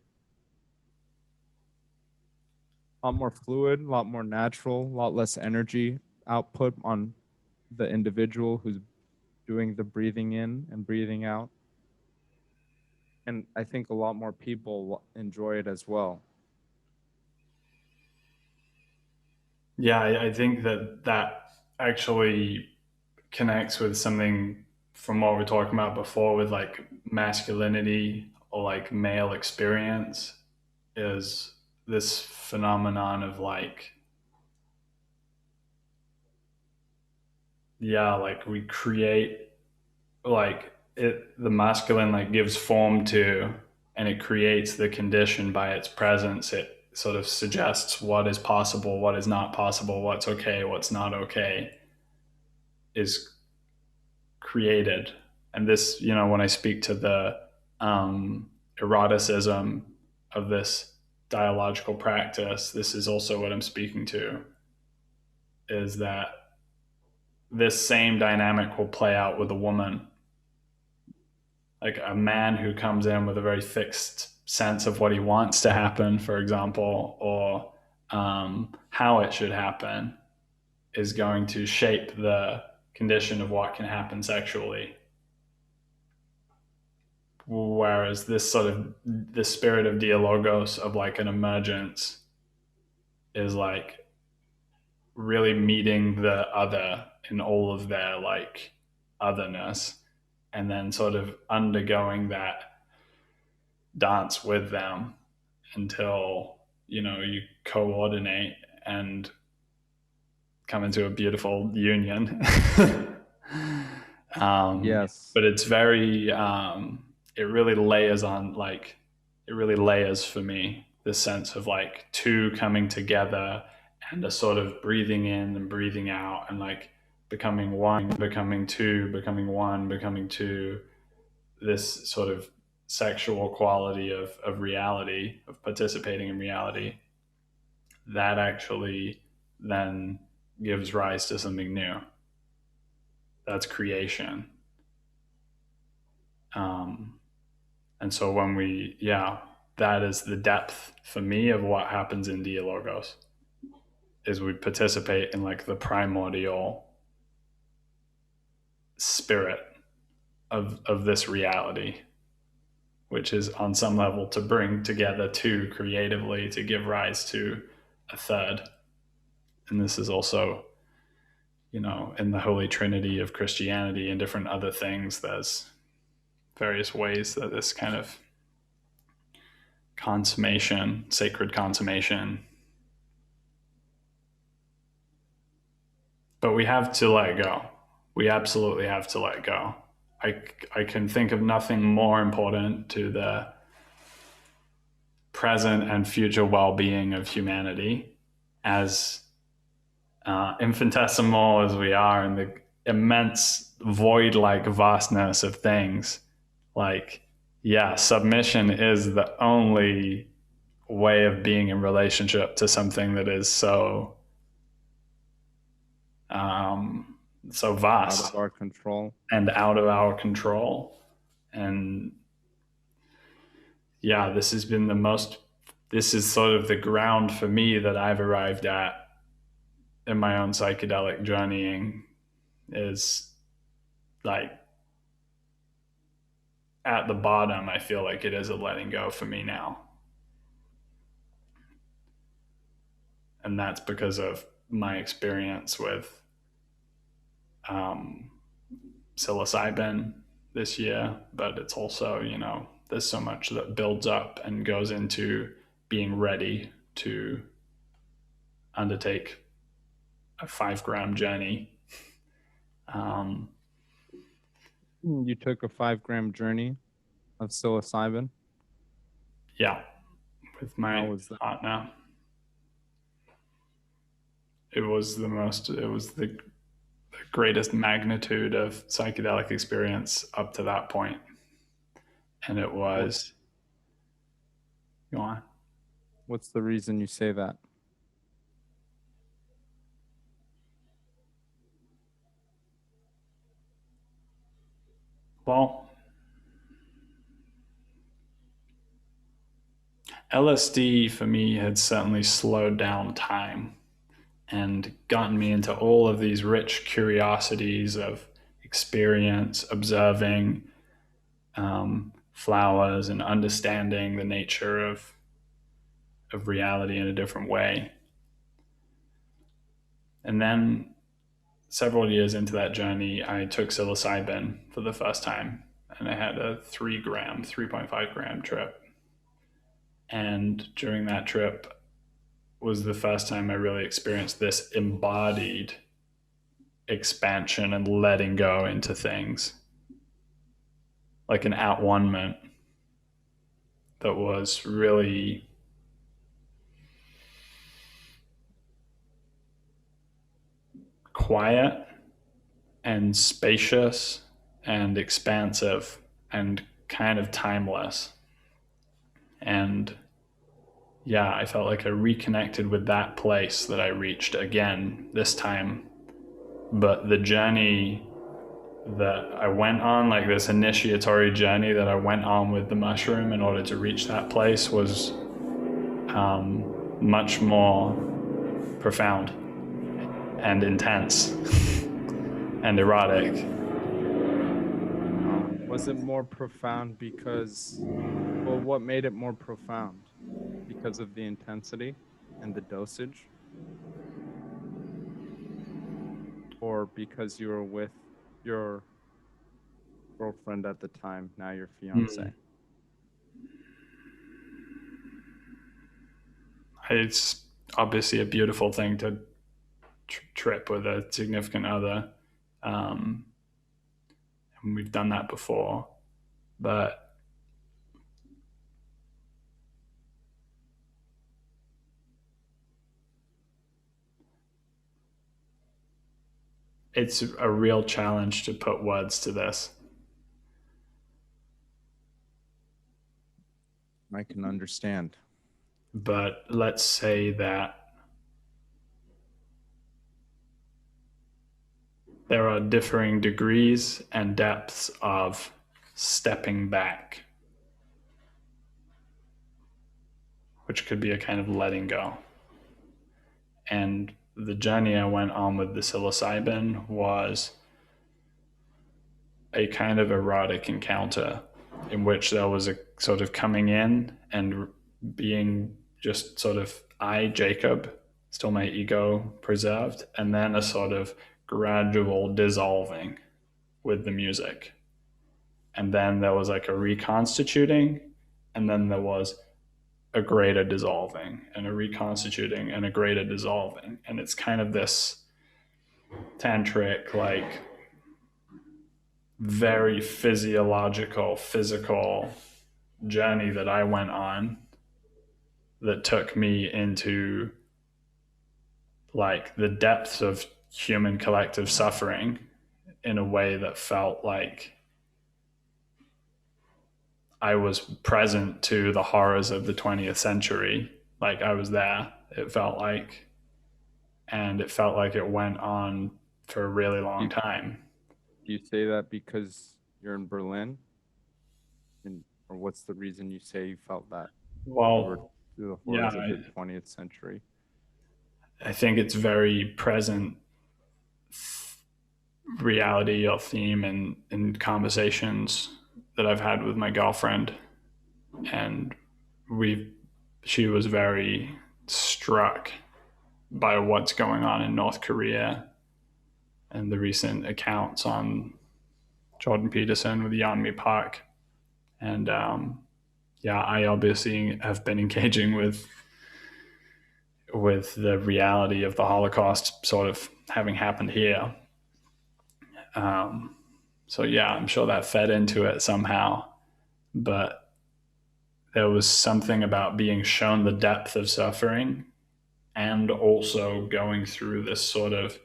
a lot more fluid, a lot more natural, a lot less energy output on the individual who's doing the breathing in and breathing out. and I think a lot more people enjoy it as well. Yeah, I think that that actually connects with something from what we are talking about before with like masculinity or like male experience, is this phenomenon of like, yeah, like we create, like it, the masculine like gives form to, and it creates the condition by its presence. It sort of suggests what is possible, what is not possible, what's okay, what's not okay, is created. And this, you know, when I speak to the eroticism of this dialogical practice, this is also what I'm speaking to, is that this same dynamic will play out with a woman. Like a man who comes in with a very fixed sense of what he wants to happen, for example, or how it should happen, is going to shape the condition of what can happen sexually. Whereas this sort of, the spirit of dialogos, of like an emergence, is like really meeting the other in all of their like otherness, and then sort of undergoing that dance with them until, you know, you coordinate and come into a beautiful union. Yes. But it's very it really layers on, like it really layers for me this sense of like two coming together, and a sort of breathing in and breathing out, and like becoming one, becoming two, becoming one, becoming two. This sort of sexual quality of reality, of participating in reality, that actually then gives rise to something new. That's creation. Um, and so when we, yeah, that is the depth for me of what happens in Dialogos, is we participate in like the primordial spirit of this reality, which is on some level to bring together two creatively to give rise to a third. And this is also, you know, in the Holy Trinity of Christianity and different other things, there's various ways that this kind of consummation, sacred consummation. But we have to let go. We absolutely have to let go. I can think of nothing more important to the present and future well being of humanity, as infinitesimal as we are in the immense void like vastness of things. Like, yeah, submission is the only way of being in relationship to something that is so so Out vast of our control. and out of our control. And yeah, this has been the most, this is sort of the ground for me that I've arrived at in my own psychedelic journeying, is like at the bottom. I feel like it is a letting go for me now. And that's because of my experience with um, psilocybin this year. But it's also, you know, there's so much that builds up and goes into being ready to undertake a 5 gram journey. Um, You took a 5 gram journey of psilocybin. yeah, with How my was that? heart now. It was the most, it was the greatest magnitude of psychedelic experience up to that point. And it What's was, go on. what's the reason you say that? Well, LSD for me had certainly slowed down time and gotten me into all of these rich curiosities of experience, observing, flowers and understanding the nature of reality in a different way. And then several years into that journey, I took psilocybin for the first time, and I had a 3.5 gram trip. And during that trip was the first time I really experienced this embodied expansion and letting go into things, like an at one ment that was really quiet and spacious and expansive and kind of timeless. And yeah, I felt like I reconnected with that place that I reached again this time. But the journey that I went on, like this initiatory journey that I went on with the mushroom in order to reach that place, was much more profound and intense and erotic. Was it more profound because, well, what made it more profound? Because of the intensity and the dosage, or because you were with your girlfriend at the time, now your fiance? It's obviously a beautiful thing to trip with a significant other. And we've done that before. But it's a real challenge to put words to this. I can understand. But let's say that there are differing degrees and depths of stepping back, which could be a kind of letting go. And the journey I went on with the psilocybin was a kind of erotic encounter in which there was a sort of coming in and being just sort of I, Jacob, still my ego preserved, and then a sort of gradual dissolving with the music. And then there was like a reconstituting, and then there was a greater dissolving, and a reconstituting, and a greater dissolving. And it's kind of this tantric, like very physiological, physical journey that I went on that took me into like the depths of human collective suffering in a way that felt like I was present to the horrors of the 20th century. Like I was there, it felt like. And it felt like it went on for a really long time. Do you say that because you're in Berlin? Or what's the reason you say you felt that you were Well, through the yeah, horrors of the 20th century? I think it's very present reality or theme in conversations that I've had with my girlfriend. And she was very struck by what's going on in North Korea and the recent accounts on Jordan Peterson with Yeonmi Park. And yeah, I obviously have been engaging with the reality of the Holocaust sort of having happened here. So yeah, I'm sure that fed into it somehow. But there was something about being shown the depth of suffering and also going through this sort of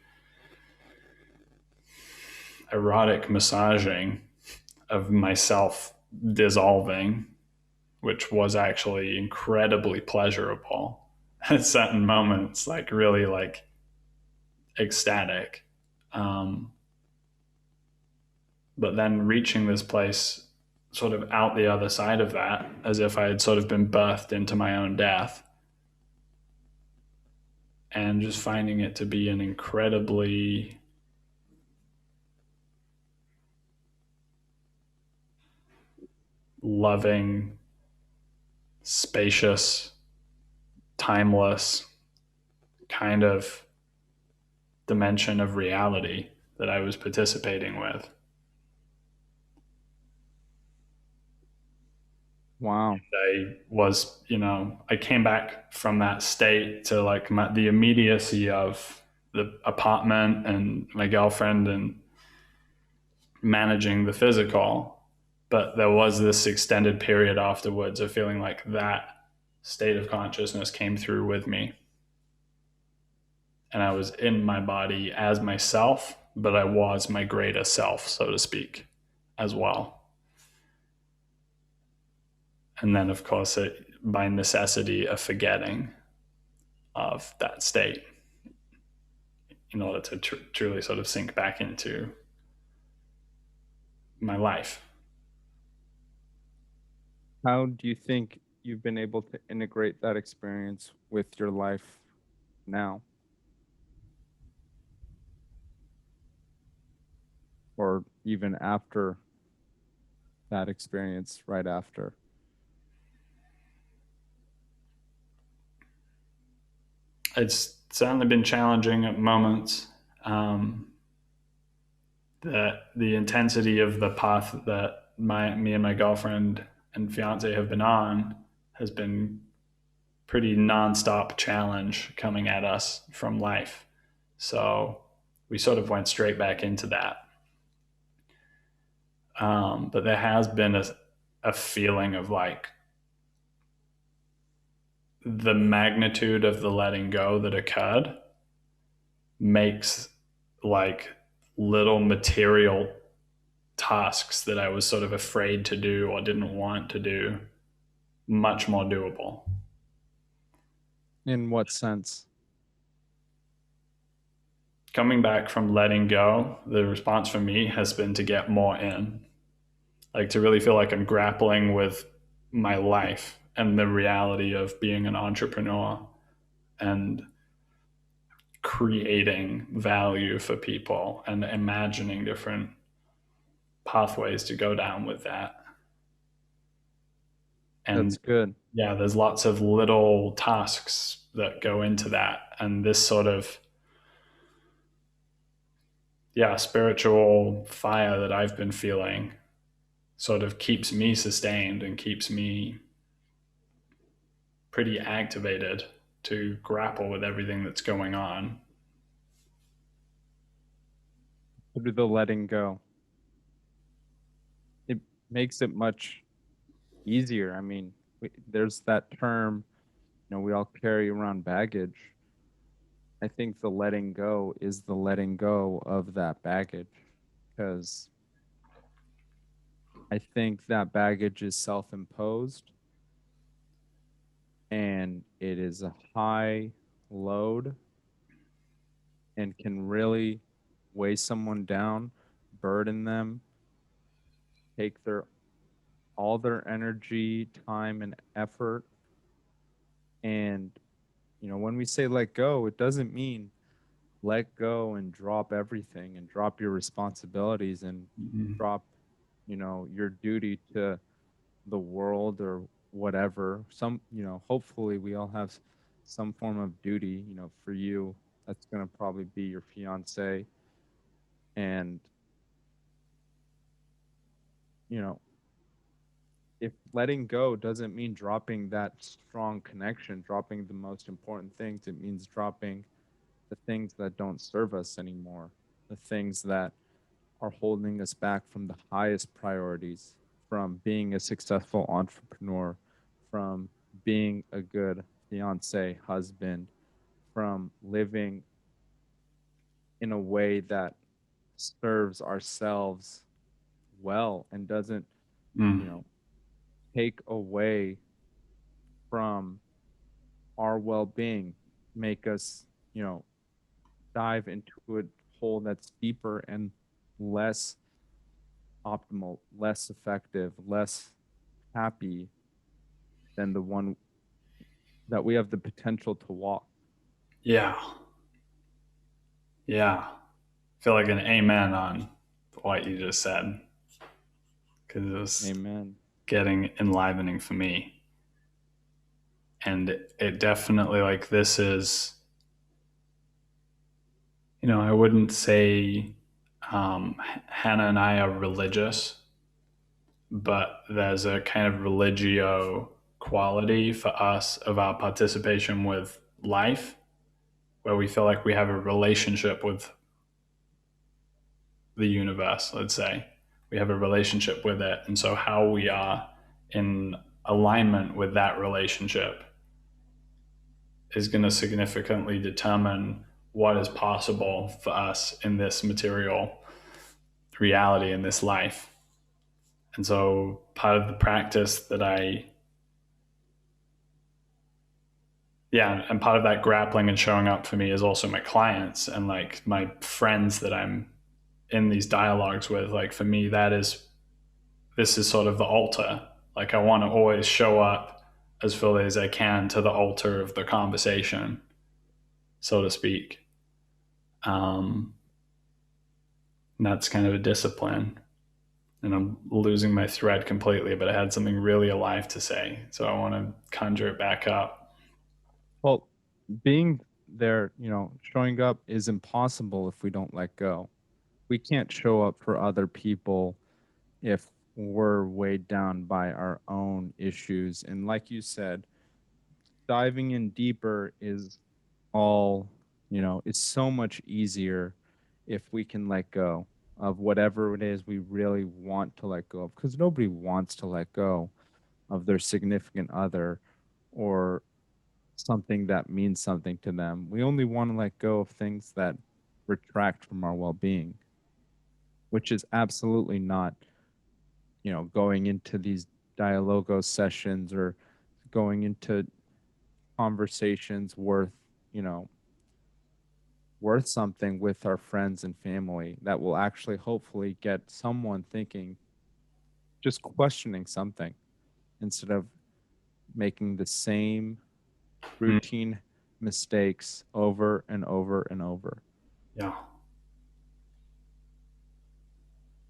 erotic massaging of myself dissolving, which was actually incredibly pleasurable at certain moments, like really like ecstatic. But then reaching this place sort of out the other side of that, as if I had sort of been birthed into my own death, and just finding it to be an incredibly loving, spacious, timeless kind of dimension of reality that I was participating with. Wow. I came back from that state to like the immediacy of the apartment and my girlfriend and managing the physical. But there was this extended period afterwards of feeling like that state of consciousness came through with me. And I was in my body as myself, but I was my greater self, so to speak, as well. And then, of course, by necessity, a forgetting of that state in order to truly sort of sink back into my life. How do you think you've been able to integrate that experience with your life now, or even after that experience, right after? It's certainly been challenging at moments. The intensity of the path that me and my girlfriend and fiance have been on has been pretty nonstop challenge coming at us from life. So we sort of went straight back into that. But there has been a feeling of like the magnitude of the letting go that occurred makes like little material tasks that I was sort of afraid to do or didn't want to do much more doable. In what sense? Coming back from letting go, the response for me has been to get more in, like to really feel like I'm grappling with my life and the reality of being an entrepreneur and creating value for people and imagining different pathways to go down with that. That's And good. yeah, there's lots of little tasks that go into that. And this sort of, yeah, spiritual fire that I've been feeling sort of keeps me sustained and keeps me pretty activated to grapple with everything that's going on. Through the letting go, it makes it much easier. I mean, there's that term, we all carry around baggage. I think the letting go is the letting go of that baggage, because I think that baggage is self imposed and it is a high load and can really weigh someone down, burden them, take their all their energy, time, and effort. And, when we say let go, it doesn't mean let go and drop everything and drop your responsibilities and Mm-hmm. drop, your duty to the world or whatever. Hopefully we all have some form of duty. For you, that's going to probably be your fiance. And, you know, if letting go doesn't mean dropping that strong connection, dropping the most important things, it means dropping the things that don't serve us anymore, the things that are holding us back from the highest priorities, from being a successful entrepreneur, from being a good fiance, husband, from living in a way that serves ourselves well and doesn't, you Mm. know, take away from our well-being, make us, dive into a hole that's deeper and less optimal, less effective, less happy than the one that we have the potential to walk. Yeah. Yeah. I feel like an amen on what you just said. Because it was, Amen. getting enlivening for me. And it definitely, like, this is, I wouldn't say Hannah and I are religious, but there's a kind of religio quality for us of our participation with life, where we feel like we have a relationship with the universe, let's say. We have a relationship with it. And so, how we are in alignment with that relationship is going to significantly determine what is possible for us in this material reality, in this life. And so, part of the practice that and part of that grappling and showing up for me is also my clients and like my friends that I'm in these dialogues with. Like, for me, this is sort of the altar. Like, I want to always show up as fully as I can to the altar of the conversation, so to speak. And that's kind of a discipline. And I'm losing my thread completely, but I had something really alive to say. So I want to conjure it back up. Well, being there, showing up is impossible if we don't let go. We can't show up for other people if we're weighed down by our own issues. And like you said, diving in deeper is all, it's so much easier if we can let go of whatever it is we really want to let go of, because nobody wants to let go of their significant other or something that means something to them. We only want to let go of things that retract from our well-being, which is absolutely not, going into these dialogos sessions or going into conversations you know, worth something with our friends and family that will actually hopefully get someone thinking, just questioning something instead of making the same Mm, routine mistakes over and over and over. yeah.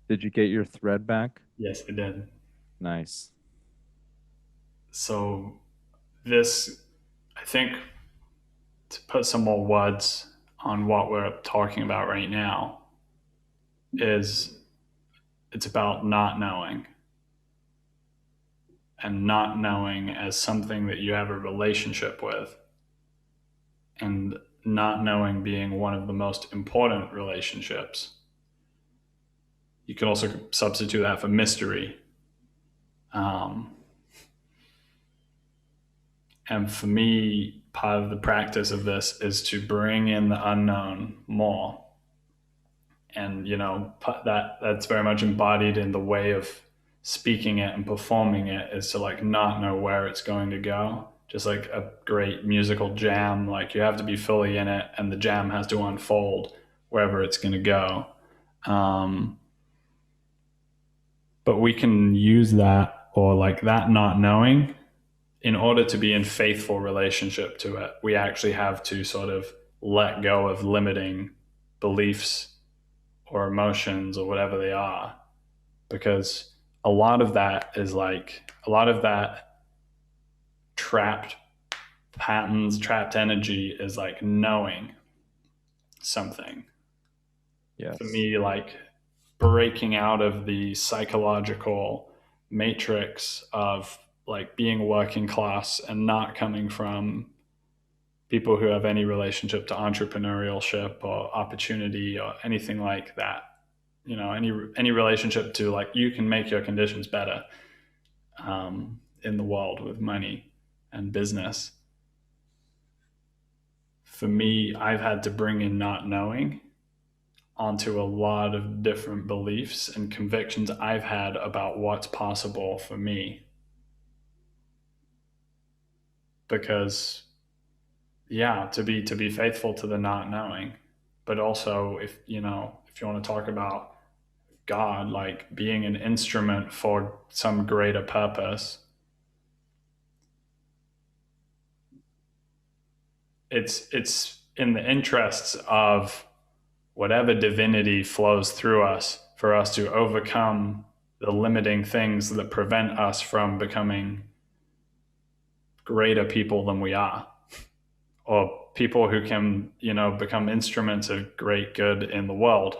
Did you get your thread back? Yes, I did. Nice. So, this, I think, to put some more words on what we're talking about right now, is it's about not knowing, and not knowing as something that you have a relationship with, and not knowing being one of the most important relationships. You can also substitute that for mystery. Um, and for me, part of the practice of this is to bring in the unknown more. And that's very much embodied in the way of speaking it and performing it, is to like not know where it's going to go. Just like a great musical jam, like you have to be fully in it and the jam has to unfold wherever it's going to go. um, but we can use that, or like that not knowing, in order to be in faithful relationship to it. We actually have to sort of let go of limiting beliefs or emotions or whatever they are, because a lot of that is like a lot of that trapped patterns, trapped energy is like knowing something. For Yes. me, like breaking out of the psychological matrix of like being working class and not coming from people who have any relationship to entrepreneurship or opportunity or anything like that. Any relationship to like you can make your conditions better in the world with money and business. For me, I've had to bring in not knowing onto a lot of different beliefs and convictions I've had about what's possible for me. Because to be faithful to the not knowing, but also if you want to talk about God, like being an instrument for some greater purpose, it's in the interests of whatever divinity flows through us for us to overcome the limiting things that prevent us from becoming greater people than we are, or people who can, become instruments of great good in the world.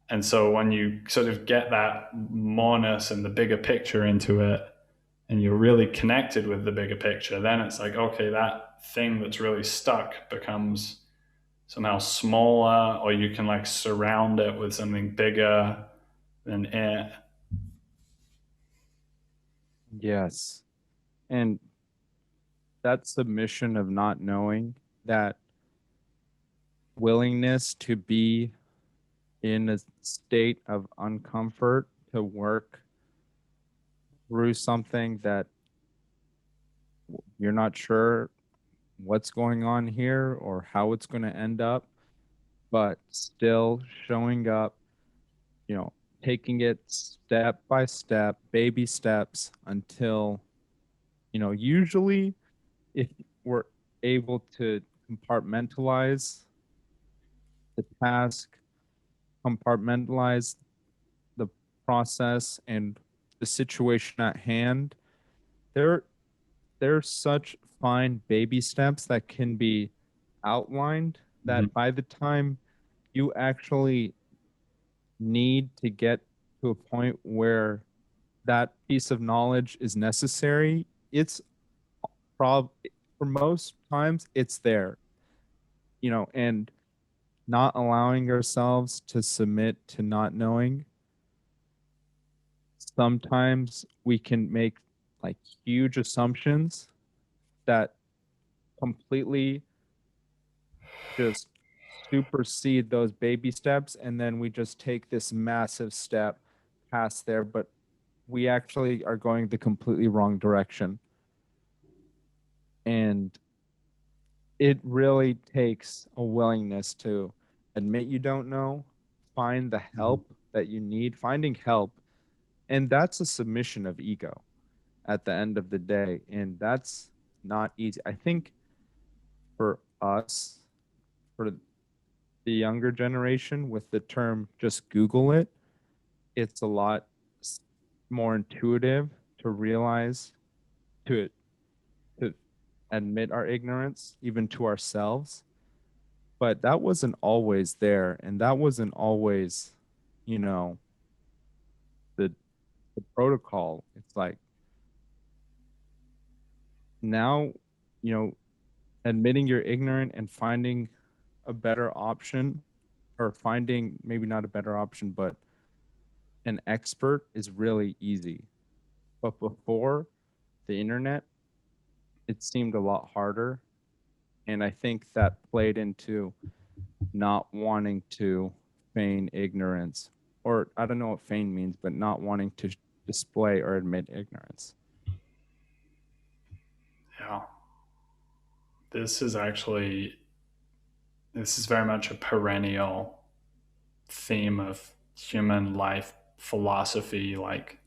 And so when you sort of get that moreness and the bigger picture into it, and you're really connected with the bigger picture, then it's like, okay, that thing that's really stuck becomes somehow smaller, or you can like surround it with something bigger than it. Yes. And that submission of not knowing, that willingness to be in a state of uncomfort, to work through something that you're not sure what's going on here or how it's going to end up, but still showing up, you know, taking it step by step, baby steps until, usually if we're able to compartmentalize the task, compartmentalize the process and the situation at hand, there there's such fine baby steps that can be outlined Mhm. that by the time you actually need to get to a point where that piece of knowledge is necessary, it's prob for most times it's there, and not allowing ourselves to submit to not knowing. Sometimes we can make like huge assumptions that completely just supersede those baby steps, and then we just take this massive step past there, but we actually are going the completely wrong direction. And it really takes a willingness to admit you don't know, find the help that you need, finding help. And that's a submission of ego at the end of the day. And that's not easy. I think for us, for the younger generation, with the term just Google it, it's a lot more intuitive to realize, to to admit our ignorance, even to ourselves. But that wasn't always there, and that wasn't always, you know, the the protocol. It's like now, you know, admitting you're ignorant and finding a better option, or finding maybe not a better option, but an expert is really easy. But before the internet, it seemed a lot harder. And I think that played into not wanting to feign ignorance, or I don't know what feign means, but not wanting to display or admit ignorance. Yeah. This is actually, this is very much a perennial theme of human life philosophy. Like,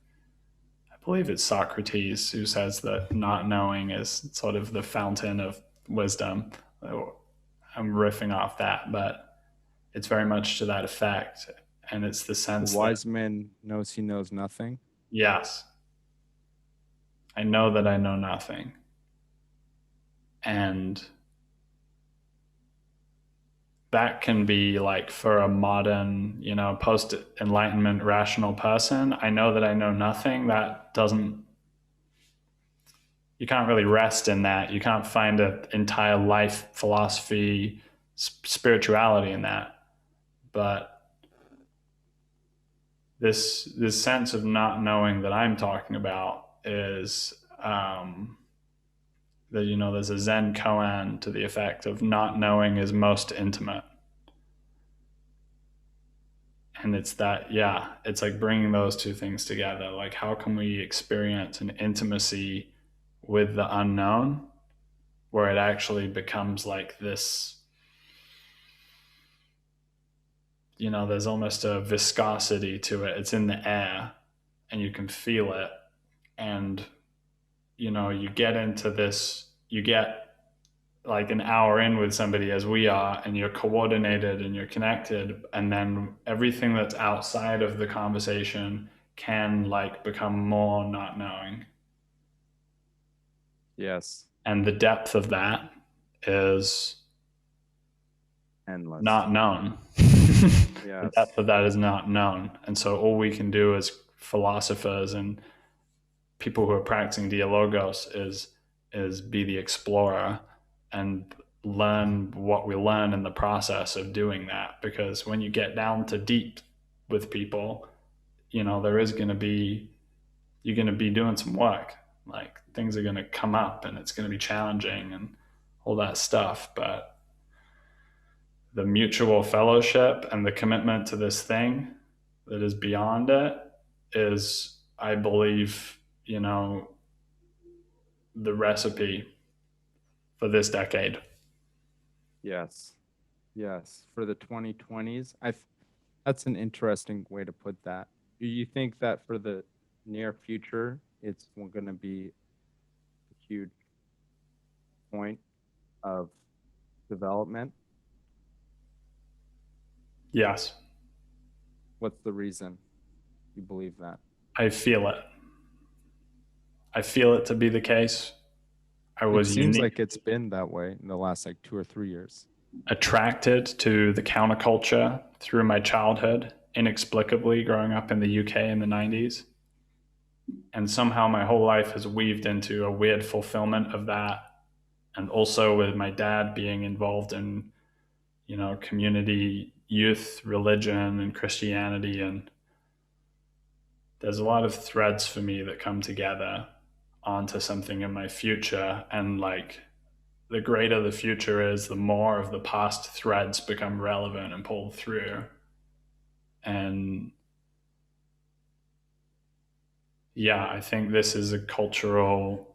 I believe it's Socrates who says that not knowing is sort of the fountain of wisdom. I'm riffing off that, but it's very much to that effect. And it's the The sense that, wise man knows he knows nothing. yes, I know that I know nothing. And that can be like, for a modern, post enlightenment rational person, I know that I know nothing. That doesn't, you can't really rest in that. You can't find an entire life philosophy, spirituality in that. But this sense of not knowing that I'm talking about is, that, there's a Zen koan to the effect of not knowing is most intimate. And it's that, yeah, it's like bringing those two things together. Like, how can we experience an intimacy with the unknown where it actually becomes like this, there's almost a viscosity to it. It's in the air and you can feel it. And, you get into this, you get like an hour in with somebody as we are, and you're coordinated and you're connected. And then everything that's outside of the conversation can like become more not knowing. Yes. And the depth of that is Endless. not known. The Yes. depth of that is not known. And so all we can do as philosophers and people who are practicing dialogos is be the explorer and learn what we learn in the process of doing that. Because when you get down to deep with people, there is going to be, you're going to be doing some work. Like things are going to come up and it's going to be challenging and all that stuff. But the mutual fellowship and the commitment to this thing that is beyond it is, I believe, the recipe for this decade. Yes. Yes. For the 2020s, that's an interesting way to put that. Do you think that for the near future, it's going to be a huge point of development? Yes, What's the reason you believe that? I feel it. I feel it to be the case. I It was seems unique, like it's been that way in the last like 2 or 3 years. attracted to the counterculture through my childhood, inexplicably growing up in the UK in the 90s. And somehow my whole life has weaved into a weird fulfillment of that. And also with my dad being involved in, community, youth, religion, and Christianity. And there's a lot of threads for me that come together onto something in my future. And like the greater the future is, the more of the past threads become relevant and pulled through. And yeah, I think this is a cultural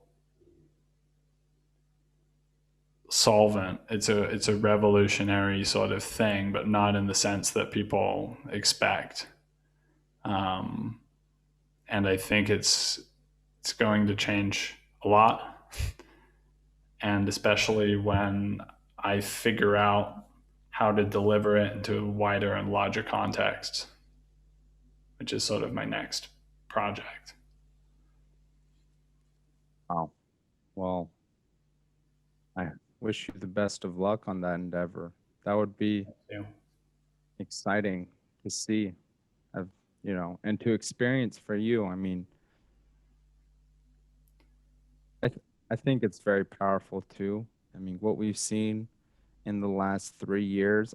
solvent. It's a revolutionary sort of thing, but not in the sense that people expect. Um, and I think it's going to change a lot, and especially when I figure out how to deliver it into a wider and larger context, which is sort of my next project. Wow. Well, I wish you the best of luck on that endeavor. That would be Yeah. exciting to see, of and to experience for you. I mean, I th- I think it's very powerful too. I mean, what we've seen in the last 3 years,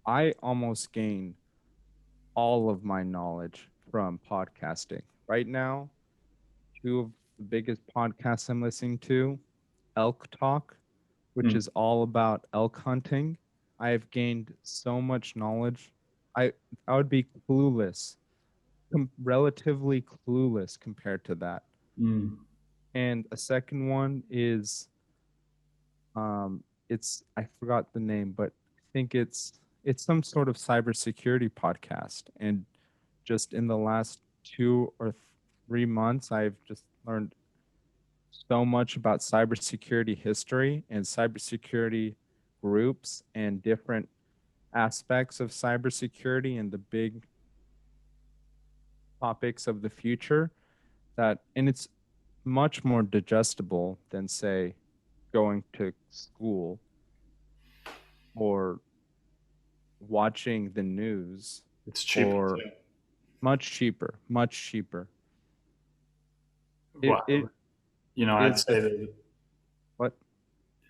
I almost gained all of my knowledge from podcasting. Right now, two of the biggest podcasts I'm listening to, Elk Talk, which Mm. is all about elk hunting. I have gained so much knowledge. I I would be clueless, relatively clueless compared to that. Mm. And a second one is it's I forgot the name, but I think it's some sort of cybersecurity podcast. And just in the last 2 or 3 months, I've just learned so much about cybersecurity history and cybersecurity groups and different aspects of cybersecurity and the big topics of the future, and it's much more digestible than, say, going to school or watching the news, It's cheaper or too. much cheaper, much cheaper. It Well, it I'd is say that what?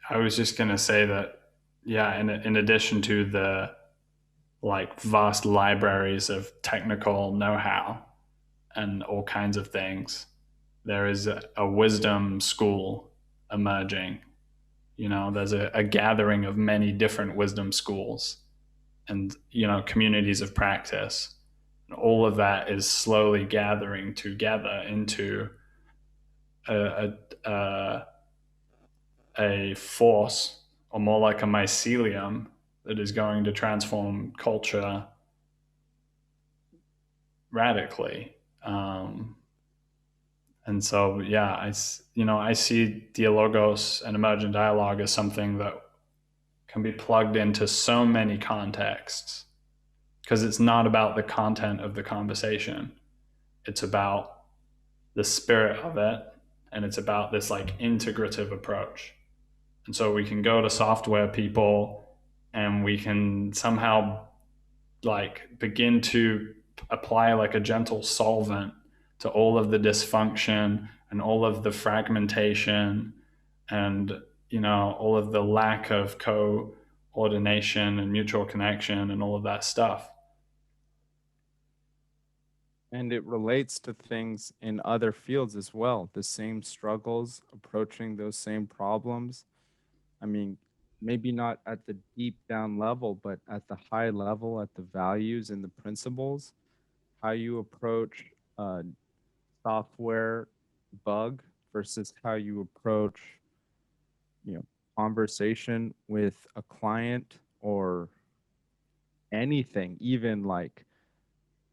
I was just going to say that, yeah, in addition to the like vast libraries of technical know-how and all kinds of things, there is a wisdom school emerging. There's a gathering of many different wisdom schools and, communities of practice. And all of that is slowly gathering together into a, a, a force, or more like a mycelium, that is going to transform culture radically. And so, yeah, I see Dialogos and Emergent Dialogue as something that can be plugged into so many contexts, because it's not about the content of the conversation. it's about the spirit of it, and it's about this like integrative approach. And so we can go to software people and we can somehow like begin to apply like a gentle solvent to all of the dysfunction and all of the fragmentation and all of the lack of coordination and mutual connection and all of that stuff. And it relates to things in other fields as well. The same struggles, approaching those same problems. I mean, maybe not at the deep down level, but at the high level, at the values and the principles, how you approach a software bug versus how you approach, you know, conversation with a client or anything, even like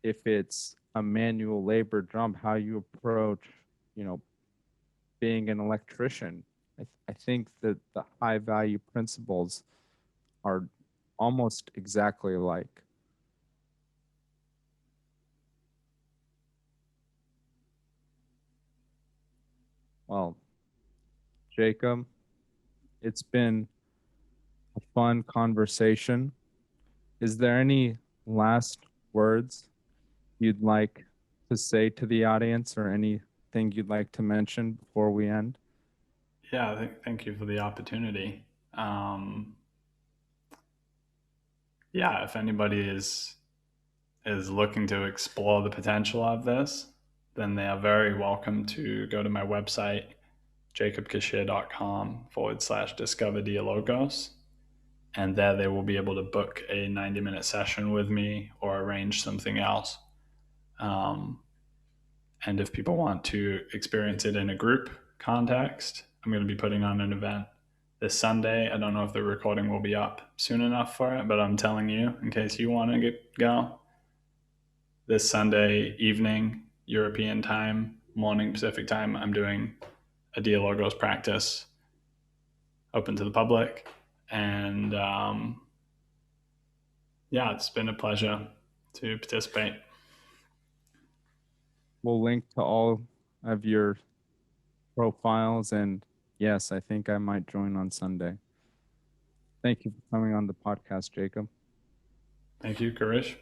if it's a manual labor job, how you approach, you know, being an electrician. I think that the high value principles are almost exactly alike. Well, Jacob, it's been a fun conversation. Is there any last words you'd like to say to the audience or anything you'd like to mention before we end? Yeah, thank you for the opportunity. Yeah, if anybody is looking to explore the potential of this, then they are very welcome to go to my website, jacobkishere.com/discover dialogos. And there they will be able to book a 90-minute session with me or arrange something else. Um, and if people want to experience it in a group context, I'm going to be putting on an event this Sunday. I don't know if the recording will be up soon enough for it, but I'm telling you, in case you want to go, this Sunday evening, European time, morning Pacific time, I'm doing a Dialogos practice open to the public. And yeah, it's been a pleasure to participate. We'll link to all of your profiles. And yes, I think I might join on Sunday. Thank you for coming on the podcast, Jacob. Thank you, Karish.